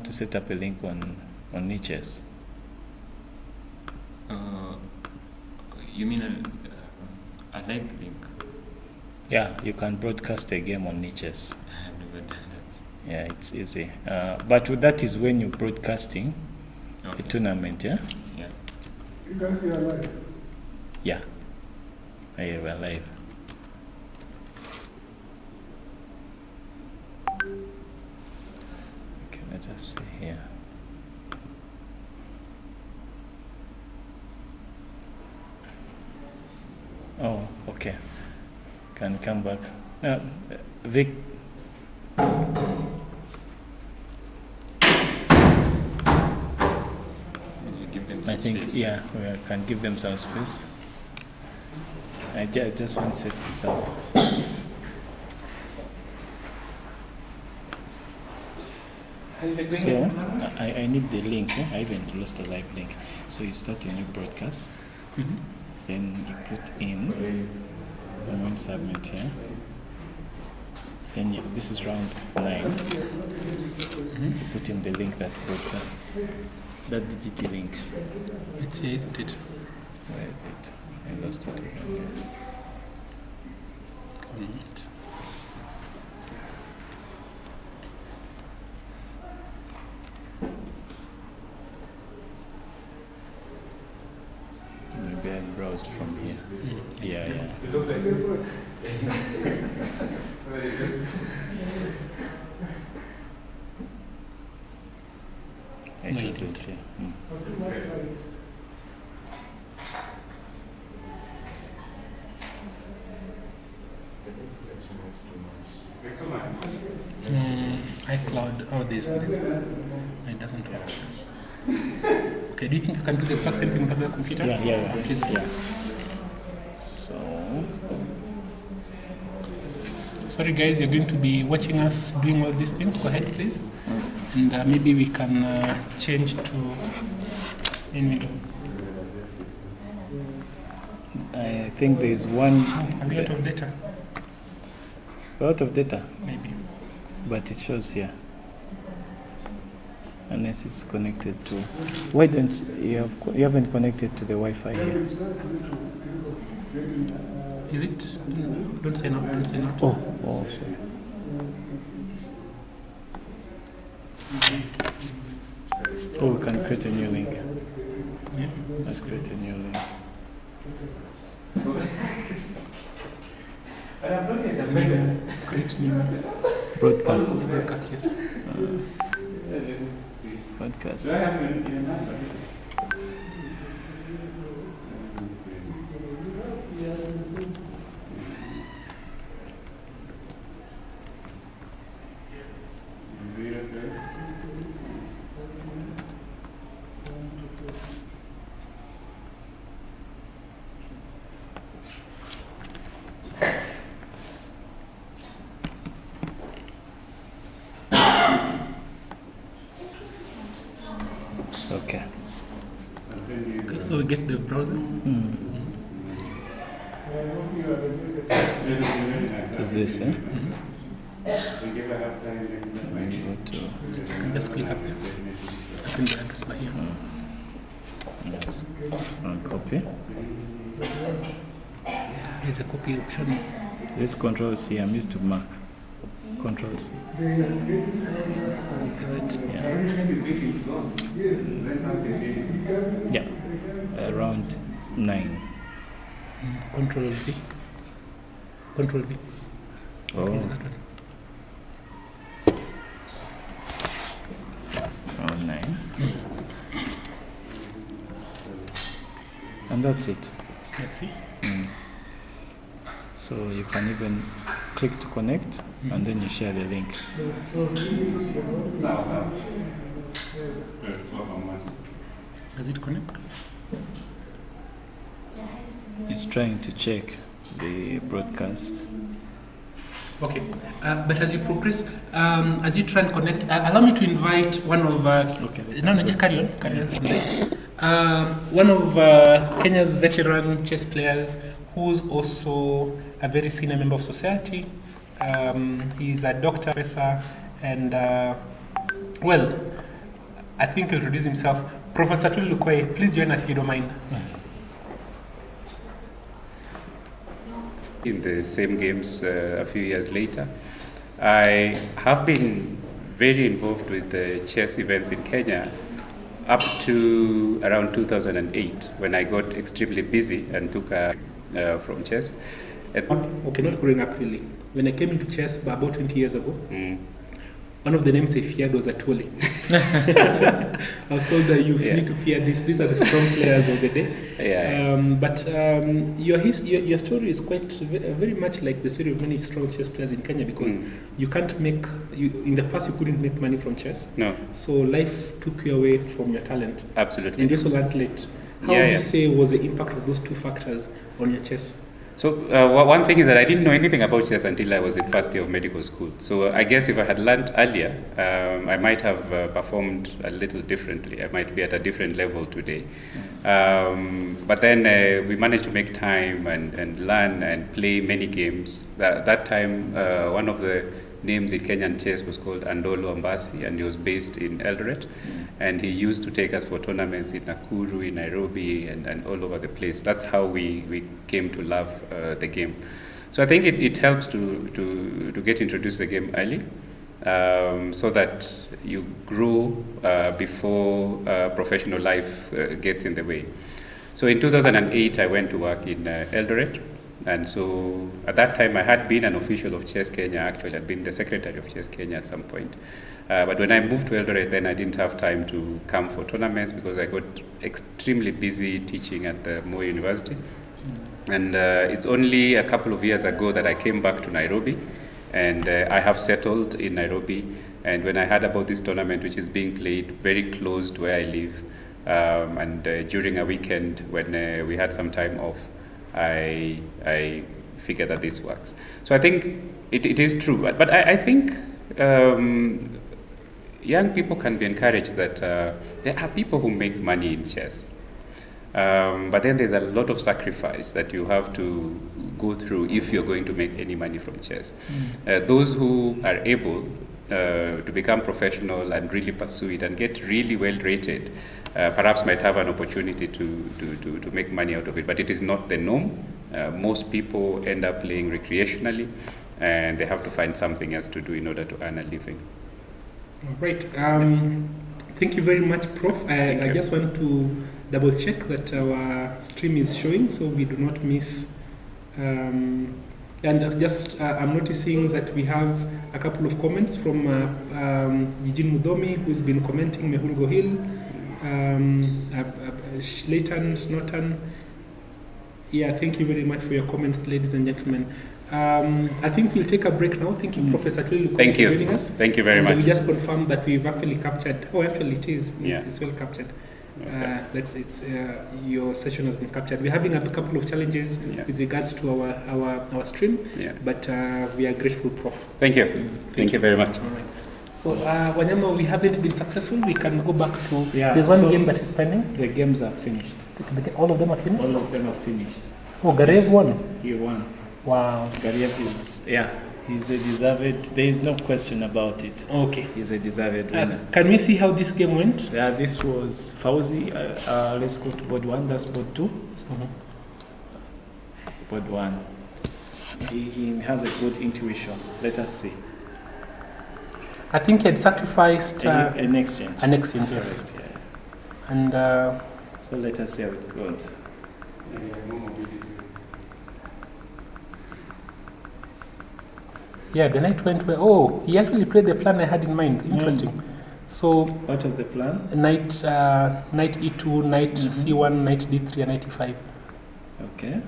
to set up a link on niches. You mean a live link? Yeah, you can broadcast a game on niches. I've never done that. Yeah, it's easy. But that is when you're broadcasting a tournament, yeah? Yeah. You guys are live? Yeah. Yeah, we're live. Okay, let us see here. Oh, okay. Can come back. Vic. I think, space. Yeah, we can give them some space. I just want to set this up. So, I need the link. I even lost the live link. So you start a new broadcast. Then you put in, and when submit here. Then this is round 9. You put in the link that broadcasts. That DGT link. It's here, isn't it? Wait, I lost it again. Maybe I browsed from here. Yeah. It isn't here. iCloud. Oh, this. It doesn't work. Okay, do you think you can do the exact same thing with the computer? Yeah. Please. Yeah. So. Sorry, guys, you're going to be watching us doing all these things. Go ahead, please. And maybe we can change to main window. I think there is one. Are we out of data? Out of data? Maybe. but it shows here. Unless it's connected to. Why don't you haven't connected to the Wi-Fi here? Is it? Don't say no. Don't say no. Oh, sorry. Oh, we can create a new link. Yeah. Let's create a new link. Create new Broadcast. broadcast, yes. Podcast. Okay. Okay, so we get the browser. To this, eh? You can just click up there. I think the address by here. Yes. And copy. Here's a copy option. Hit Control C. I'm used to Mac. Control C. Yeah. Around 9. Control V. Control V. Oh. Okay, that one. Around 9. And that's it. Let's see. So you can even click to connect and then you share the link. Does it connect? It's trying to check the broadcast. Okay, but as you progress, as you try and connect, allow me to invite one of just carry on. One of Kenya's veteran chess players, who's also a very senior member of society. He's a doctor, professor, and I think he'll introduce himself. Professor Telo, please join us if you don't mind. In the same games a few years later, I have been very involved with the chess events in Kenya up to around 2008, when I got extremely busy and took from chess. Okay, not growing up really. When I came into chess about 20 years ago, one of the names I feared was Atwoli. I was told that you need to fear this. These are the strong players of the day. But your story is quite very much like the story of many strong chess players in Kenya, because you can't make in the past you couldn't make money from chess. No. So life took you away from your talent. Absolutely. And you also learned late. How would you say was the impact of those two factors on your chess? So one thing is that I didn't know anything about chess until I was in first year of medical school. So I guess if I had learned earlier, I might have performed a little differently. I might be at a different level today. But then we managed to make time and learn and play many games. That time, one of the names in Kenyan chess was called Andolo Ambasi, and he was based in Eldoret. And he used to take us for tournaments in Nakuru, in Nairobi, and all over the place. That's how we came to love the game. So I think it helps to get introduced to the game early, so that you grow before professional life gets in the way. So in 2008, I went to work in Eldoret. And so at that time, I had been an official of Chess Kenya. Actually, I'd been the secretary of Chess Kenya at some point. But when I moved to Eldoret, then I didn't have time to come for tournaments because I got extremely busy teaching at the Moi University. And it's only a couple of years ago that I came back to Nairobi, and I have settled in Nairobi. And when I heard about this tournament, which is being played very close to where I live, and during a weekend when we had some time off, I figured that this works. So I think it is true. But I think young people can be encouraged that there are people who make money in chess. But then there's a lot of sacrifice that you have to go through if you're going to make any money from chess. Those who are able to become professional and really pursue it and get really well rated, perhaps might have an opportunity to make money out of it. But it is not the norm. Most people end up playing recreationally, and they have to find something else to do in order to earn a living. All right. Thank you very much, Prof. I just want to double check that our stream is showing, so we do not miss. And I'm noticing that we have a couple of comments from Eugene Mudomi, who's been commenting, Mehulgo Hill, Leighton Norton. Yeah, thank you very much for your comments, ladies and gentlemen. I think we'll take a break now. Thank you, Professor Telo, for joining us. Thank you very much. We just confirmed that we've actually captured. Oh, actually, it is. Yeah. It's well captured. Your session has been captured. We're having a couple of challenges with regards to our stream, but we are grateful, Prof. Thank you. Thank you very much. All right. So, Wanyama, we haven't been successful. We can go back to. There's one game that is pending. The games are finished. All of them are finished? All of them are finished. Oh, Garev won? He won. Wow. Garev is, he's a deserved, there is no question about it. Okay. He's a deserved winner. Can we see how this game went? Yeah, this was Fauzi. Let's go to board 1, that's board 2. Board 1. He has a good intuition. Let us see. I think he had sacrificed an exchange. An exchange, yes. Correct, yeah. And so let us see how it goes. Yeah, the knight went where. Oh, he actually played the plan I had in mind. Interesting. So what was the plan? Knight e2, knight c1, knight d3, and knight e5. Okay.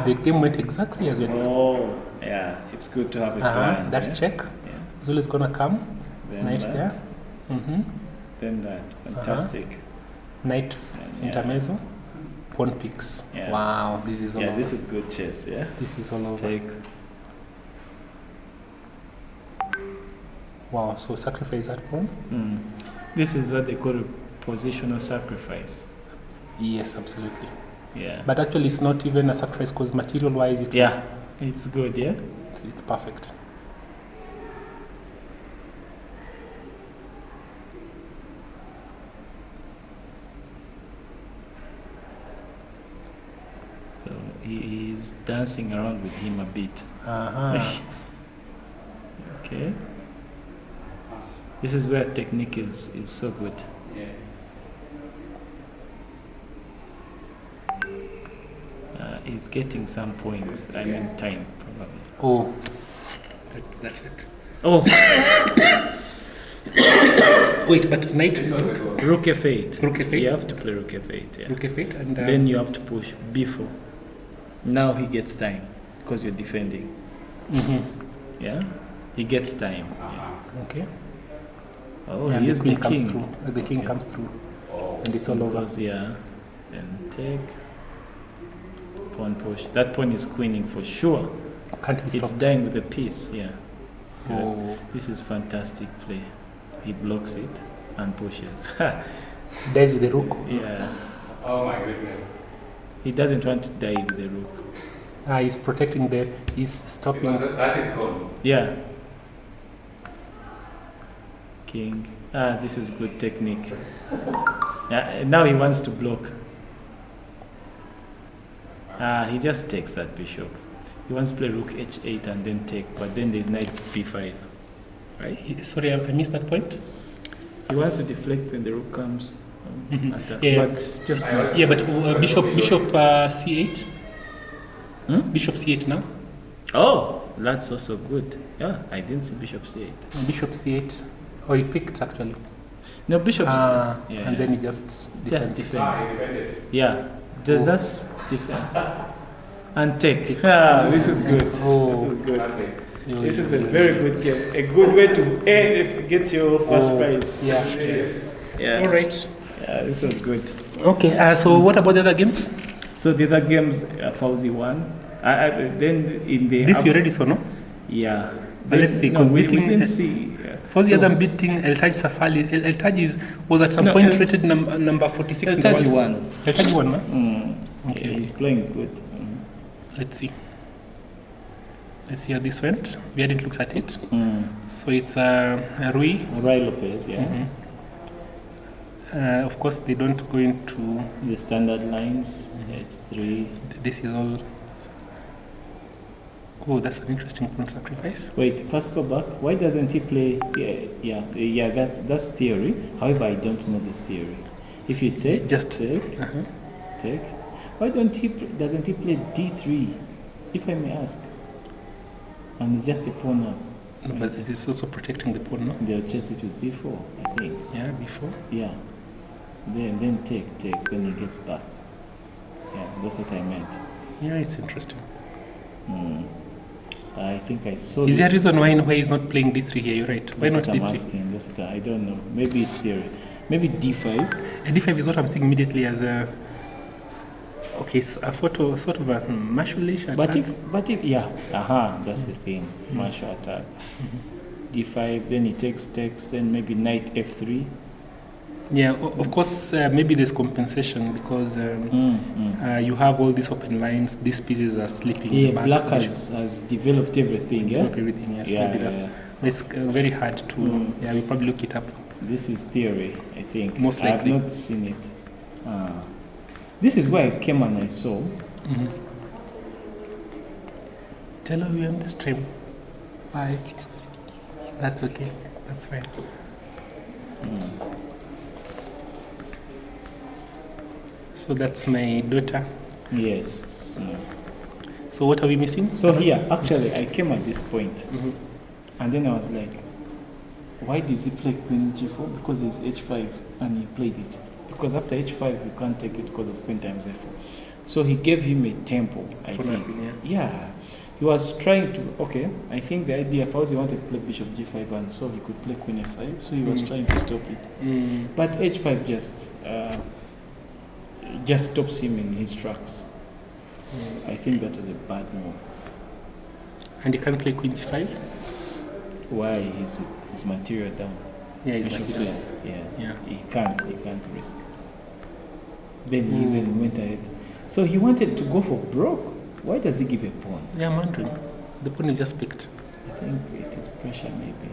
The game went exactly as we had. Oh, yeah. It's good to have a plan. That check. Zul is gonna come. Then knight that. there. Then that. Fantastic. Knight intermezzo. Pawn picks. Yeah. Wow, this is all over. This is good chess, yeah? This is all over. Take. Wow, so sacrifice that pawn? This is what they call a positional sacrifice. Yes, absolutely. Yeah. But actually it's not even a sacrifice because material-wise it's good, yeah? It's perfect. So he's dancing around with him a bit. Okay. This is where technique is so good. He's getting some points. I mean time, probably. Oh, that's it. Oh. Wait, but knight. Rook f8. Rook f8. You have to play rook f8. Yeah. Rook f8, and then you have to push b4. Now he gets time because you're defending. Yeah, he gets time. Okay. Oh, and he the king comes king. through. The king comes through, and it's all over. Yeah. Then take. Pawn push. That pawn is queening for sure. Can't be stopped. It's dying with a piece, yeah. Oh. This is fantastic play. He blocks it and pushes. He dies with the rook. Yeah. Oh my goodness. He doesn't want to die with the rook. He's protecting he's stopping. That is gone. Yeah. King. This is good technique. Now he wants to block. He just takes that bishop. He wants to play rook h8 and then take, but then there's knight b5. Right? Sorry, I missed that point. He wants to deflect when the rook comes. Attacks, Yeah. but just but bishop c8. Bishop c8 now. Oh, that's also good. Yeah, I didn't see bishop c8. Bishop c8. Oh, he picked actually. No, bishop. And then he just defends. Yeah, that's different. And take. This is good. This is good. This is a very good game. A good way to get your first prize. Yeah. All right. Yeah, this was good. Okay. So what about the other games? So the other games, Fauzi won. Then in the this you already saw, no? Yeah. But let's see, because we beating didn't see. Fauzi Adam beating El Taj Safali. El Taj was at some point rated number 46 El in the Taj world. won. El Taj won, no? Okay, he's playing good. Let's see. Let's see how this went. We hadn't looked at it. So it's Rui Lopez, yeah. Of course, they don't go into the standard lines. H3. This is all. Oh, that's an interesting pawn sacrifice. Wait, first go back. Why doesn't he play? Yeah. That's theory. However, I don't know this theory. If you take, take. Why doesn't he play D3? If I may ask. And it's just a pawn now. No, but this is also protecting the pawn, no? They'll chase it with B4, I think. Yeah, B4? Yeah. Then take, then he gets back. Yeah, that's what I meant. Yeah, it's interesting. I think I saw Is there a reason why he's not playing D3 here? You're right. Why that's not what I'm D3? asking. That's what I don't know. Maybe it's theory. Maybe D5. And D5 is what I'm seeing immediately as a... Okay, it's a photo, sort of a martial-ish attack. But if, that's the thing, martial attack. D5, then he takes, then maybe knight F3. Yeah, of course, maybe there's compensation because you have all these open lines, these pieces are slipping. Yeah, back, black has developed everything, yeah? Everything, yes. Yeah, maybe it's very hard to, we'll probably look it up. This is theory, I think. Most likely. I have not seen it. This is where I came and I saw. Telo, we're on the stream. Bye. That's okay. That's fine. So that's my daughter. Yes. So what are we missing? So here, actually, I came at this point, and then I was like, why did he play Queen G4? Because it's H5, and he played it. Because after H5, you can't take it because of Queen times F4. So he gave him a tempo, I think. Yeah. He was trying to, I think the idea was he wanted to play Bishop G5, and so he could play Queen F5, so he was trying to stop it. But H5 just stops him in his tracks. I think that was a bad move. And he can't play Queen G5? Why? His material down. Yeah, his material down. Yeah. He can't risk. Then he even went ahead. So he wanted to go for broke. Why does he give a pawn? Yeah, I'm wondering. The pawn is just picked. I think it is pressure, maybe.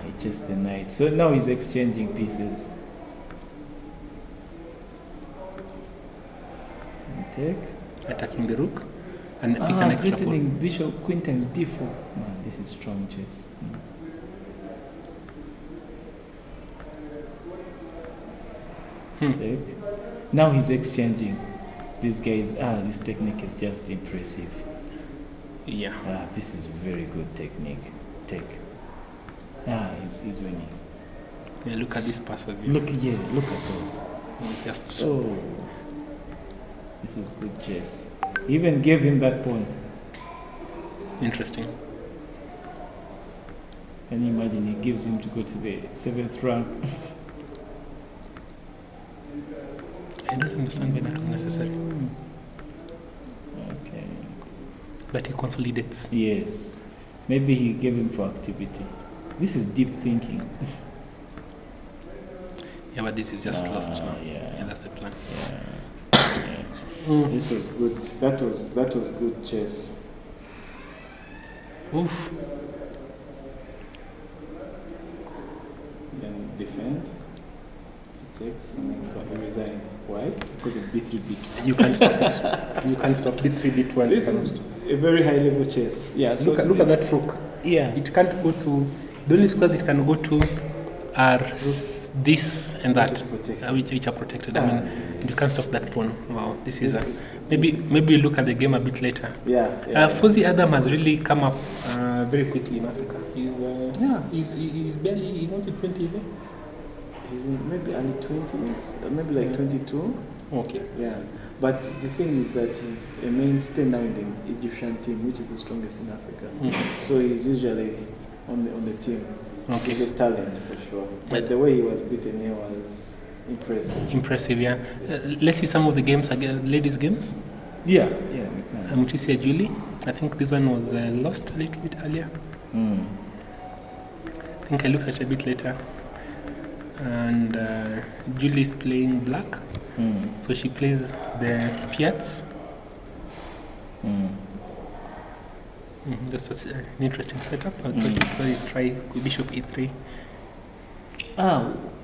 It's just the knight. So now he's exchanging pieces. And take. Attacking the rook. And pick an extra threatening pawn. bishop, queen times d4. Man, this is strong chess. Take. Now he's exchanging. This technique is just impressive. Yeah. This is very good technique. Take. He's winning. Yeah, look at this pass of you. Look at those. Just. Oh. This is good chess. He even gave him that pawn. Interesting. Can you imagine? He gives him to go to the 7th rank. I don't understand why that was necessary. Okay. But he consolidates. Yes. Maybe he gave him for activity. This is deep thinking. Yeah, but this is just lost. Yeah, that's the plan. This was good. That was good chess. Oof. Then defend. Takes and then he resigned. Why? Because of B3, B2. You can't stop it. You can't stop B3, B2. This is a very high level chess. Yeah. So look at that rook. Yeah. It can't go to. The only squares it can go to are this and that, which are protected. I mean, you can't stop that pawn. Wow, this is maybe you look at the game a bit later. Fuzzy Adam has really come up very quickly in Africa. He's not in 20, is he? He's in maybe early 20s, maybe like 22. Okay. Yeah. But the thing is that he's a mainstay now in the Egyptian team, which is the strongest in Africa. So he's usually on the team. Okay. He's a talent for sure. But the way he was beaten here was impressive. Impressive, yeah. Let's see some of the games, ladies' games. Yeah, we can. Mutisia Julie. I think this one was lost a little bit earlier. I think I looked at it a bit later. And Julie is playing black. So she plays the Piats. That's an interesting setup. I thought try bishop e3.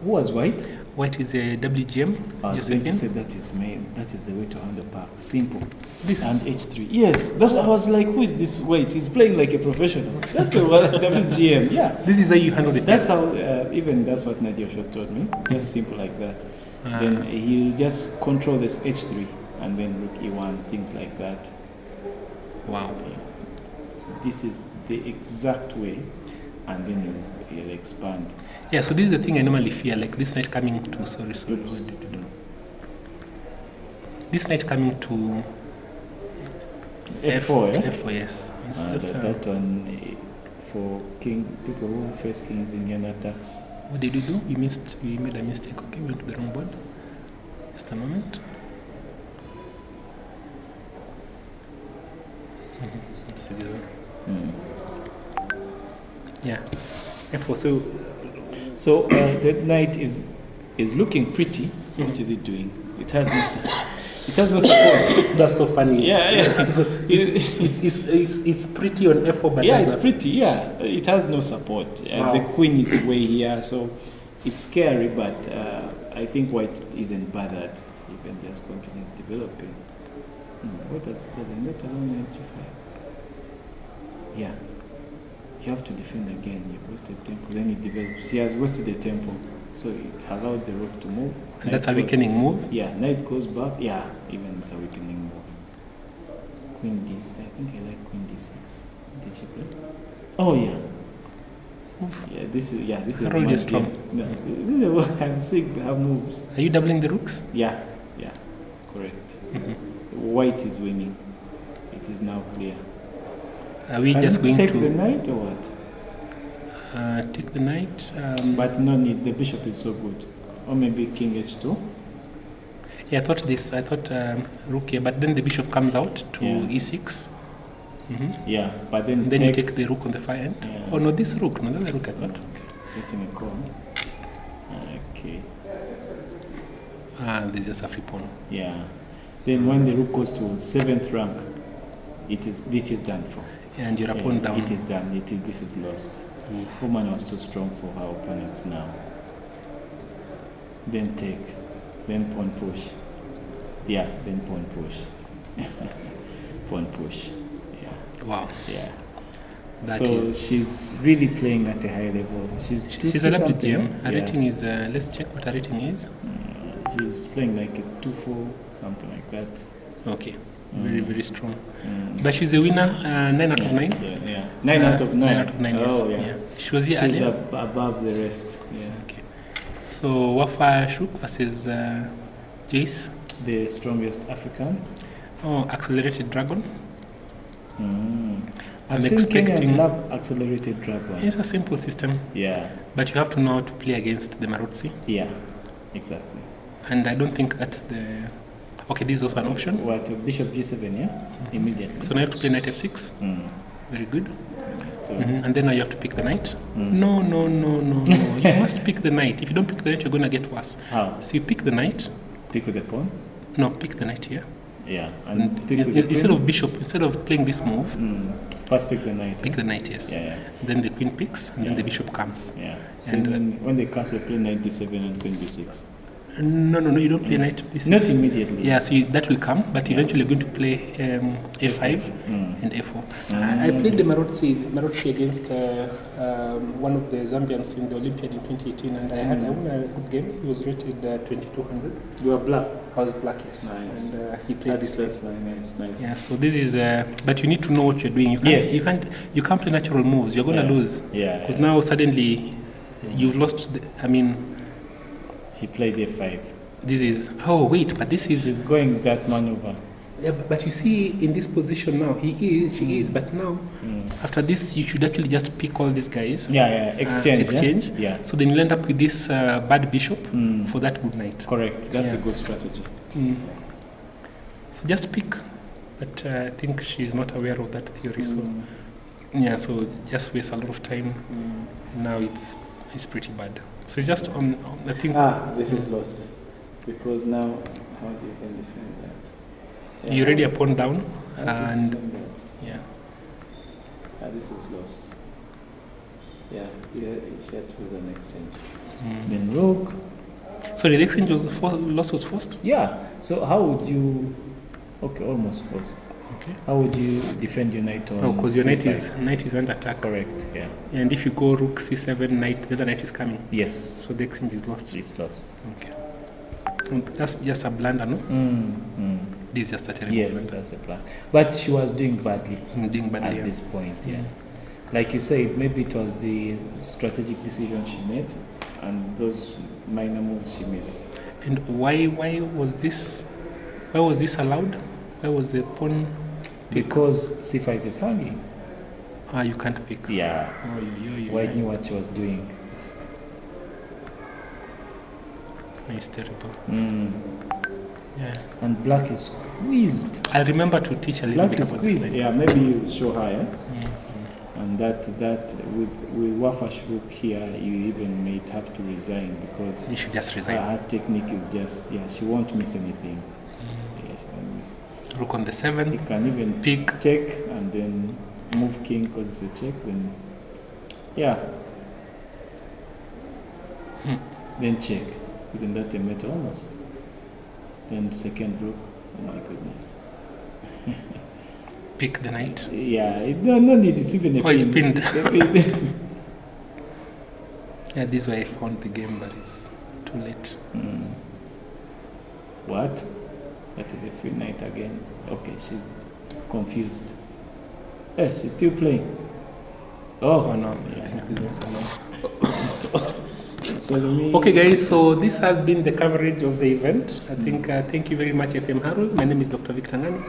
Who was white? White is a WGM. I was going to say that is the way to handle back. Simple. And h3. Yes, that's. I was like, who is this white? He's playing like a professional. That's the one WGM. Yeah. This is how you handle it. That's how. Even that's what Nadia Shot taught me. Just simple like that. Then he'll just control this h3 and then rook e1, things like that. Wow. This is the exact way, and then you'll expand. Yeah, so this is the thing I normally fear, like this knight coming to, sorry, what did you do? This knight coming to F4, F4, yes. That one, for people who face kings in Indian attacks. What did you do? We made a mistake, okay, we went to the wrong board. Just a moment. Let's see this one. Yeah, F4, so that knight is looking pretty. What is it doing? It has no support. That's so funny. Yeah. So it's pretty on F4, but it's pretty. Yeah, it has no support. Wow. The queen is way here, so it's scary. But I think white isn't bothered. You can just continue developing. What doesn't let alone knight g5? Yeah. You have to defend again. You've wasted tempo. Then it develops. She has wasted the tempo, so it allowed the rook to move. And that's a weakening move? Yeah, knight goes back. Yeah, even it's a weakening move. Queen d6. I think I like queen d6. Did she play? Oh yeah. Yeah, this is really strong. No, this is what I'm seeing. Have moves. Are you doubling the rooks? Yeah, correct. White is winning. It is now clear. Are we just going to take the knight or what? Take the knight. But no need. The bishop is so good. Or maybe king h2. Yeah, I thought rook here, but then the bishop comes out to e6. Yeah, but then you take the rook on the far end. Yeah. Oh no, this rook. No, that's the rook I thought. Okay. Getting a call. Okay. There's just a free pawn. Yeah. Then when the rook goes to 7th rank, it is done for. Yeah, and you're a pawn down. It is done. This is lost. Woman was too strong for her opponents now. Then take. Then pawn push. Yeah, then pawn push. Pawn push. Yeah. Wow. Yeah. She's really playing at a high level. She's a WGM. Her rating is, let's check what her rating is. She's playing like a 2-4, something like that. Okay. Very, very strong. But she's a winner, 9 out of 9. 9 out of 9. 9 out of 9, yes. Oh, yeah. She was here She's earlier. above the rest. Yeah. Okay. So, Wafa Shuk versus Jace. The strongest African. Oh, Accelerated Dragon. I'm expecting love Accelerated Dragon. It's a simple system. Yeah. But you have to know how to play against the Marotsi. Yeah, exactly. And I don't think that's the... Okay, this is also an option. What, bishop g7, yeah? Immediately. So now you have to play knight f6. Very good. So And then now you have to pick the knight. No. You must pick the knight. If you don't pick the knight, you're going to get worse. How? So you pick the knight. Pick with the pawn? No, pick the knight here. Yeah. And instead of playing this move, first pick the knight. Pick the knight, yes. Yeah. Then the queen picks, and then the bishop comes. Yeah. And when they castle, play knight d7 and queen b6. No, you don't play knight b6. Not immediately. Yeah, so that will come, but eventually you're going to play f5 and f4. I played the Marotsi against one of the Zambians in the Olympiad in 2018, and I won a good game. He was rated 2200. You are black? I was black, yes. Nice. And he played that's nice. Yeah, so this is, but you need to know what you're doing. You can't play natural moves. You're going to lose. Yeah. Because now suddenly you've lost, he played f5. This is, but this is... He's going that maneuver. Yeah, but you see, in this position now, she is, but now, after this, you should actually just pick all these guys. Exchange. Yeah. So then you'll end up with this bad bishop for that good knight. Correct. That's a good strategy. So just pick. But I think she's not aware of that theory. So, so just waste a lot of time. Now it's pretty bad. So it's just I think... this is lost. Because now, how do you can defend that? You already a pawn down, and yeah. This is lost. Yeah, she had to use an exchange. Then rook. So the exchange was loss was forced? Yeah. So how would you? Okay, almost forced. Okay. How would you defend your knight on? Oh, because your C5? knight is under attack. Correct. Yeah. And if you go rook c7, knight, the other knight is coming. Yes. So the exchange is lost. It's lost. Okay. That's just a blunder, no? This is just a terrible Yes, blunder. that's a plan. But she was doing badly. Doing badly at this point. Yeah. Like you said, maybe it was the strategic decision she made, and those minor moves she missed. And why was this? Why was this allowed? Why was the pawn? Because c5 is hanging. You can't pick. Yeah. White knew what she was doing. It's terrible. Yeah. And black is squeezed. I'll remember to teach a little bit about squeezed. Yeah, maybe you show her. Yeah? And that with Wafash rook here, you even may have to resign because you should just resign. Her technique is just she won't miss anything. Yeah, she won't miss. Rook on the 7. You can even pick, take, and then move king because it's a check. Then then check. Isn't that a meta almost? Then second rook. Oh my goodness. Pick the knight. Yeah, no need. It's even a pin. It's pinned. It's a pin. Yeah, this is why I found the game, but it's too late. What? That is a free knight again. Okay, she's confused. She's still playing. Oh no. So okay, guys, so this has been the coverage of the event. I think, thank you very much, FM Harold. My name is Dr. Victor Ngani.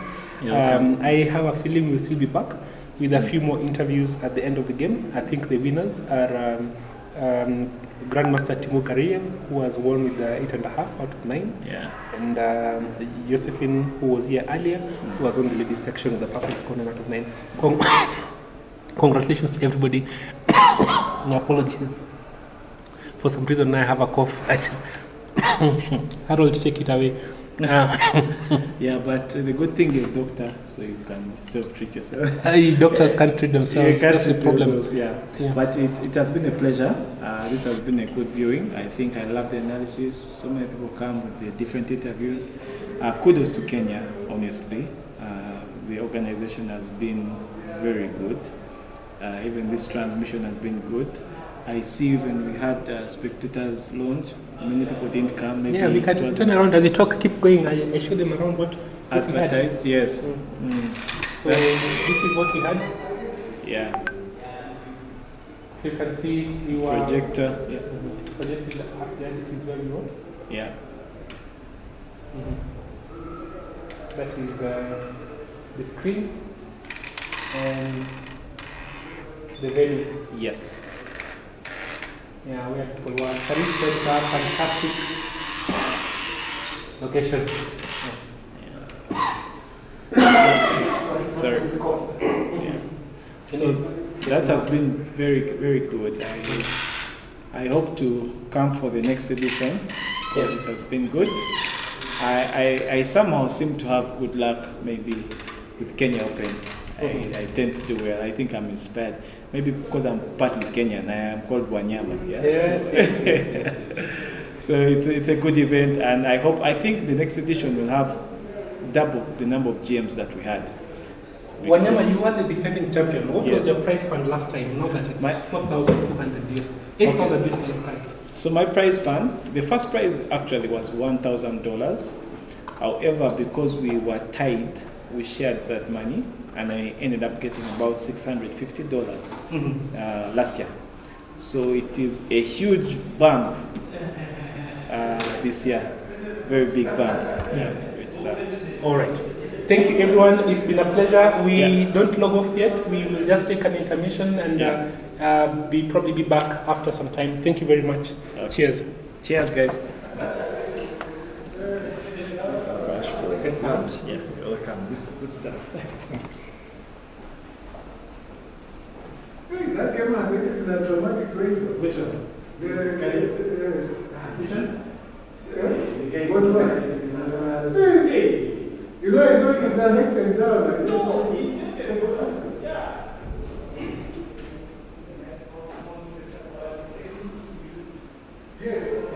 I have a feeling we'll still be back with a few more interviews at the end of the game. I think the winners are Grandmaster Timur Garayev, who has won with 8.5 out of 9. Yeah. And Josephine, who was here earlier, who was on the ladies section with the perfect score 9 out of 9. Congratulations to everybody. No apologies. For some reason, I have a cough. Harold, take it away. Yeah, but the good thing you're a doctor, so you can self-treat yourself. Doctors can't treat themselves. That's the problem. Yeah. But it has been a pleasure. This has been a good viewing. I think I love the analysis. So many people come with the different interviews. Kudos to Kenya, honestly. The organization has been very good. Even this transmission has been good. I see when we had spectators launch, many people didn't come. Maybe we can turn around as you talk, keep going. I show them around what advertised, yes. So this is what we had. Yeah. So you can see you are projector. Projected there, this is where we go. Yeah. That is the screen and the venue. Yes. Yeah, we have people who are fantastic location. Sorry. Yeah. So that has been very, very good. I hope to come for the next edition because it has been good. I somehow seem to have good luck maybe with Kenya Open. I tend to do well. I think I'm inspired. Maybe because I'm partly Kenyan. I am called Wanyama. Yeah? Yes. So it's a good event, and I think the next edition will have double the number of GMs that we had. Wanyama, you are the defending champion. What Yes. was your prize fund last time? Now that it's 4,200 US, 8,000 US. So my prize fund, the first prize actually was $1,000. However, because we were tied, we shared that money, and I ended up getting about $650 last year. So it is a huge bump this year, very big bump. Yeah, great stuff. All right. Thank you, everyone. It's been a pleasure. We don't log off yet. We will just take an intermission and probably be back after some time. Thank you very much. Cheers. Cheers, guys. Yeah, welcome. This is good stuff. That game has an automatic radio. Which one? What one? You know, it's only the next time down. Like, no, he did it. Yeah. Yes.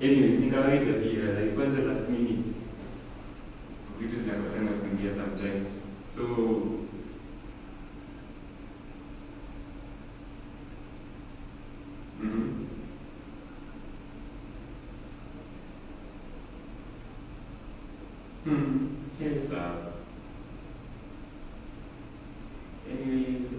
Anyways, ni kawaida pia, like kwanza last minutes vitu zinakosana kuingia sometimes. So yes, anyways,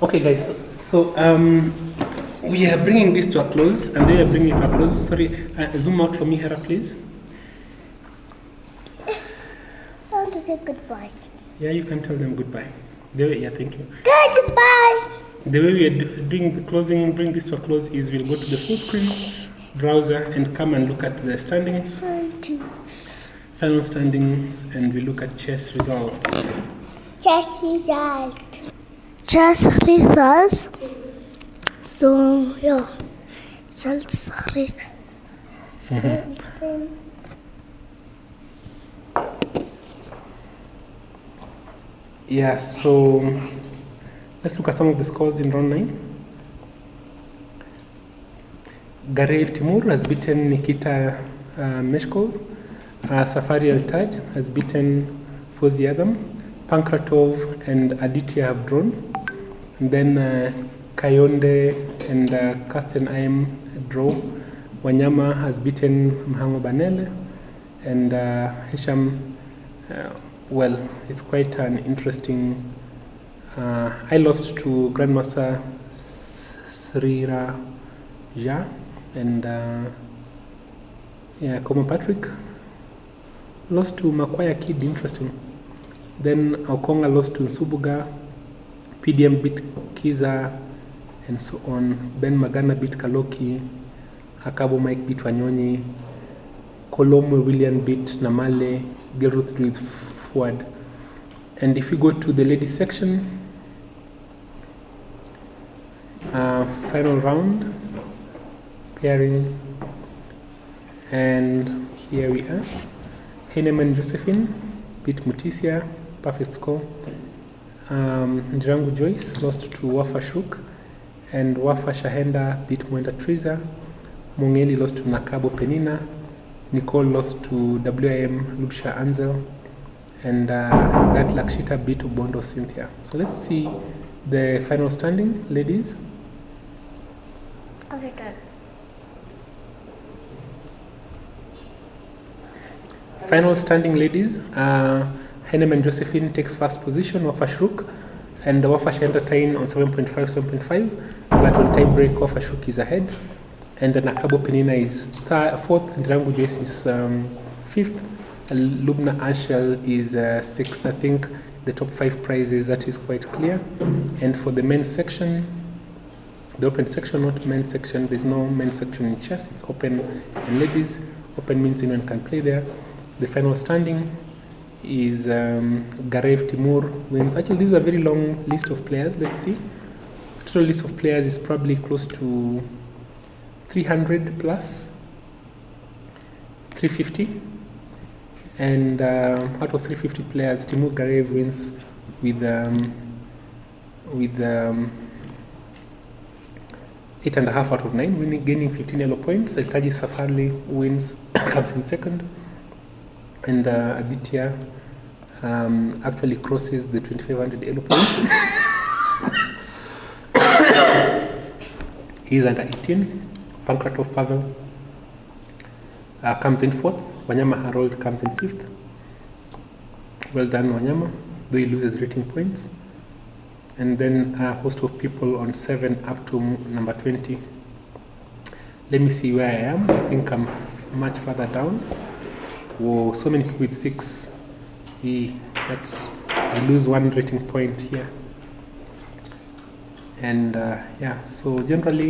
Okay, guys. So we are bringing this to a close, and they are bringing it to a close. Sorry, zoom out for me, Hera, please. I want to say goodbye. Yeah, you can tell them goodbye. Yeah, thank you. Goodbye. The way we are doing the closing, bring this to a close, is we'll go to the full screen browser and come and look at the standings, final standings, and we look at chess results. Chess results. Chess results. So yeah, results. Yeah, so let's look at some of the scores in round 9. Gareev Timur has beaten Nikita Meshkov. Safari Al-Taj has beaten Fauzi Adam. Pankratov and Aditya have drawn. And then Kayonde and Karsten Aym draw. Wanyama has beaten Mhango Banele. And Hisham, well, it's quite an interesting. I lost to Grandmaster Srira Ja and Koma Patrick. Lost to Makwaya Kid, interesting. Then Okonga lost to Nsubuga. PDM beat Kiza and so on. Ben Magana beat Kaloki. Akabo Mike beat Wanyonyi. Kolomwe William beat Namale. Gerruth drew it forward. And if we go to the ladies section, final round, pairing, and here we are. Heinemann Josephine beat Mutisia, perfect score. Ndirangu Joyce lost to Wafa Shuk, and Wafa Shahenda beat Mwenda Triza. Mongeli lost to Nakabo Penina. Nicole lost to WIM Lubsha Ansel, and that Lakshita beat Ubondo Cynthia. So let's see the final standing, ladies. Okay, good. Final standing, ladies. Heinemann Josephine takes first position, Wafa Shuk, and Wafa Shahenda tying on 7.5, 7.5. But on tie break, Wafa Shuk is ahead. And then Nakabo Penina is fourth, Ndirangu Joyce is fifth, Lubna Ashel is sixth. I think the top 5 prizes, that is quite clear. And for the men's section, the open section, not men's section, there's no men's section in chess, it's open. And ladies, open means anyone can play there. The final standing is Gareev Timur wins. Actually, this is a very long list of players. Let's see. The total list of players is probably close to 300 plus 350, and out of 350 players, Timur Gareev wins with 8.5 out of 9, gaining 15 yellow points. Eltaji Safari wins, comes in second, and Aditya actually crosses the 2500 yellow points. He's under 18. Pankratov Pavel comes in 4th. Wanyama Harold comes in 5th. Well done, Wanyama. Though he loses rating points. And then a host of people on 7 up to number 20. Let me see where I am. I think I'm much further down. Whoa, so many people with 6. I lose 1 rating point here. And yeah, so generally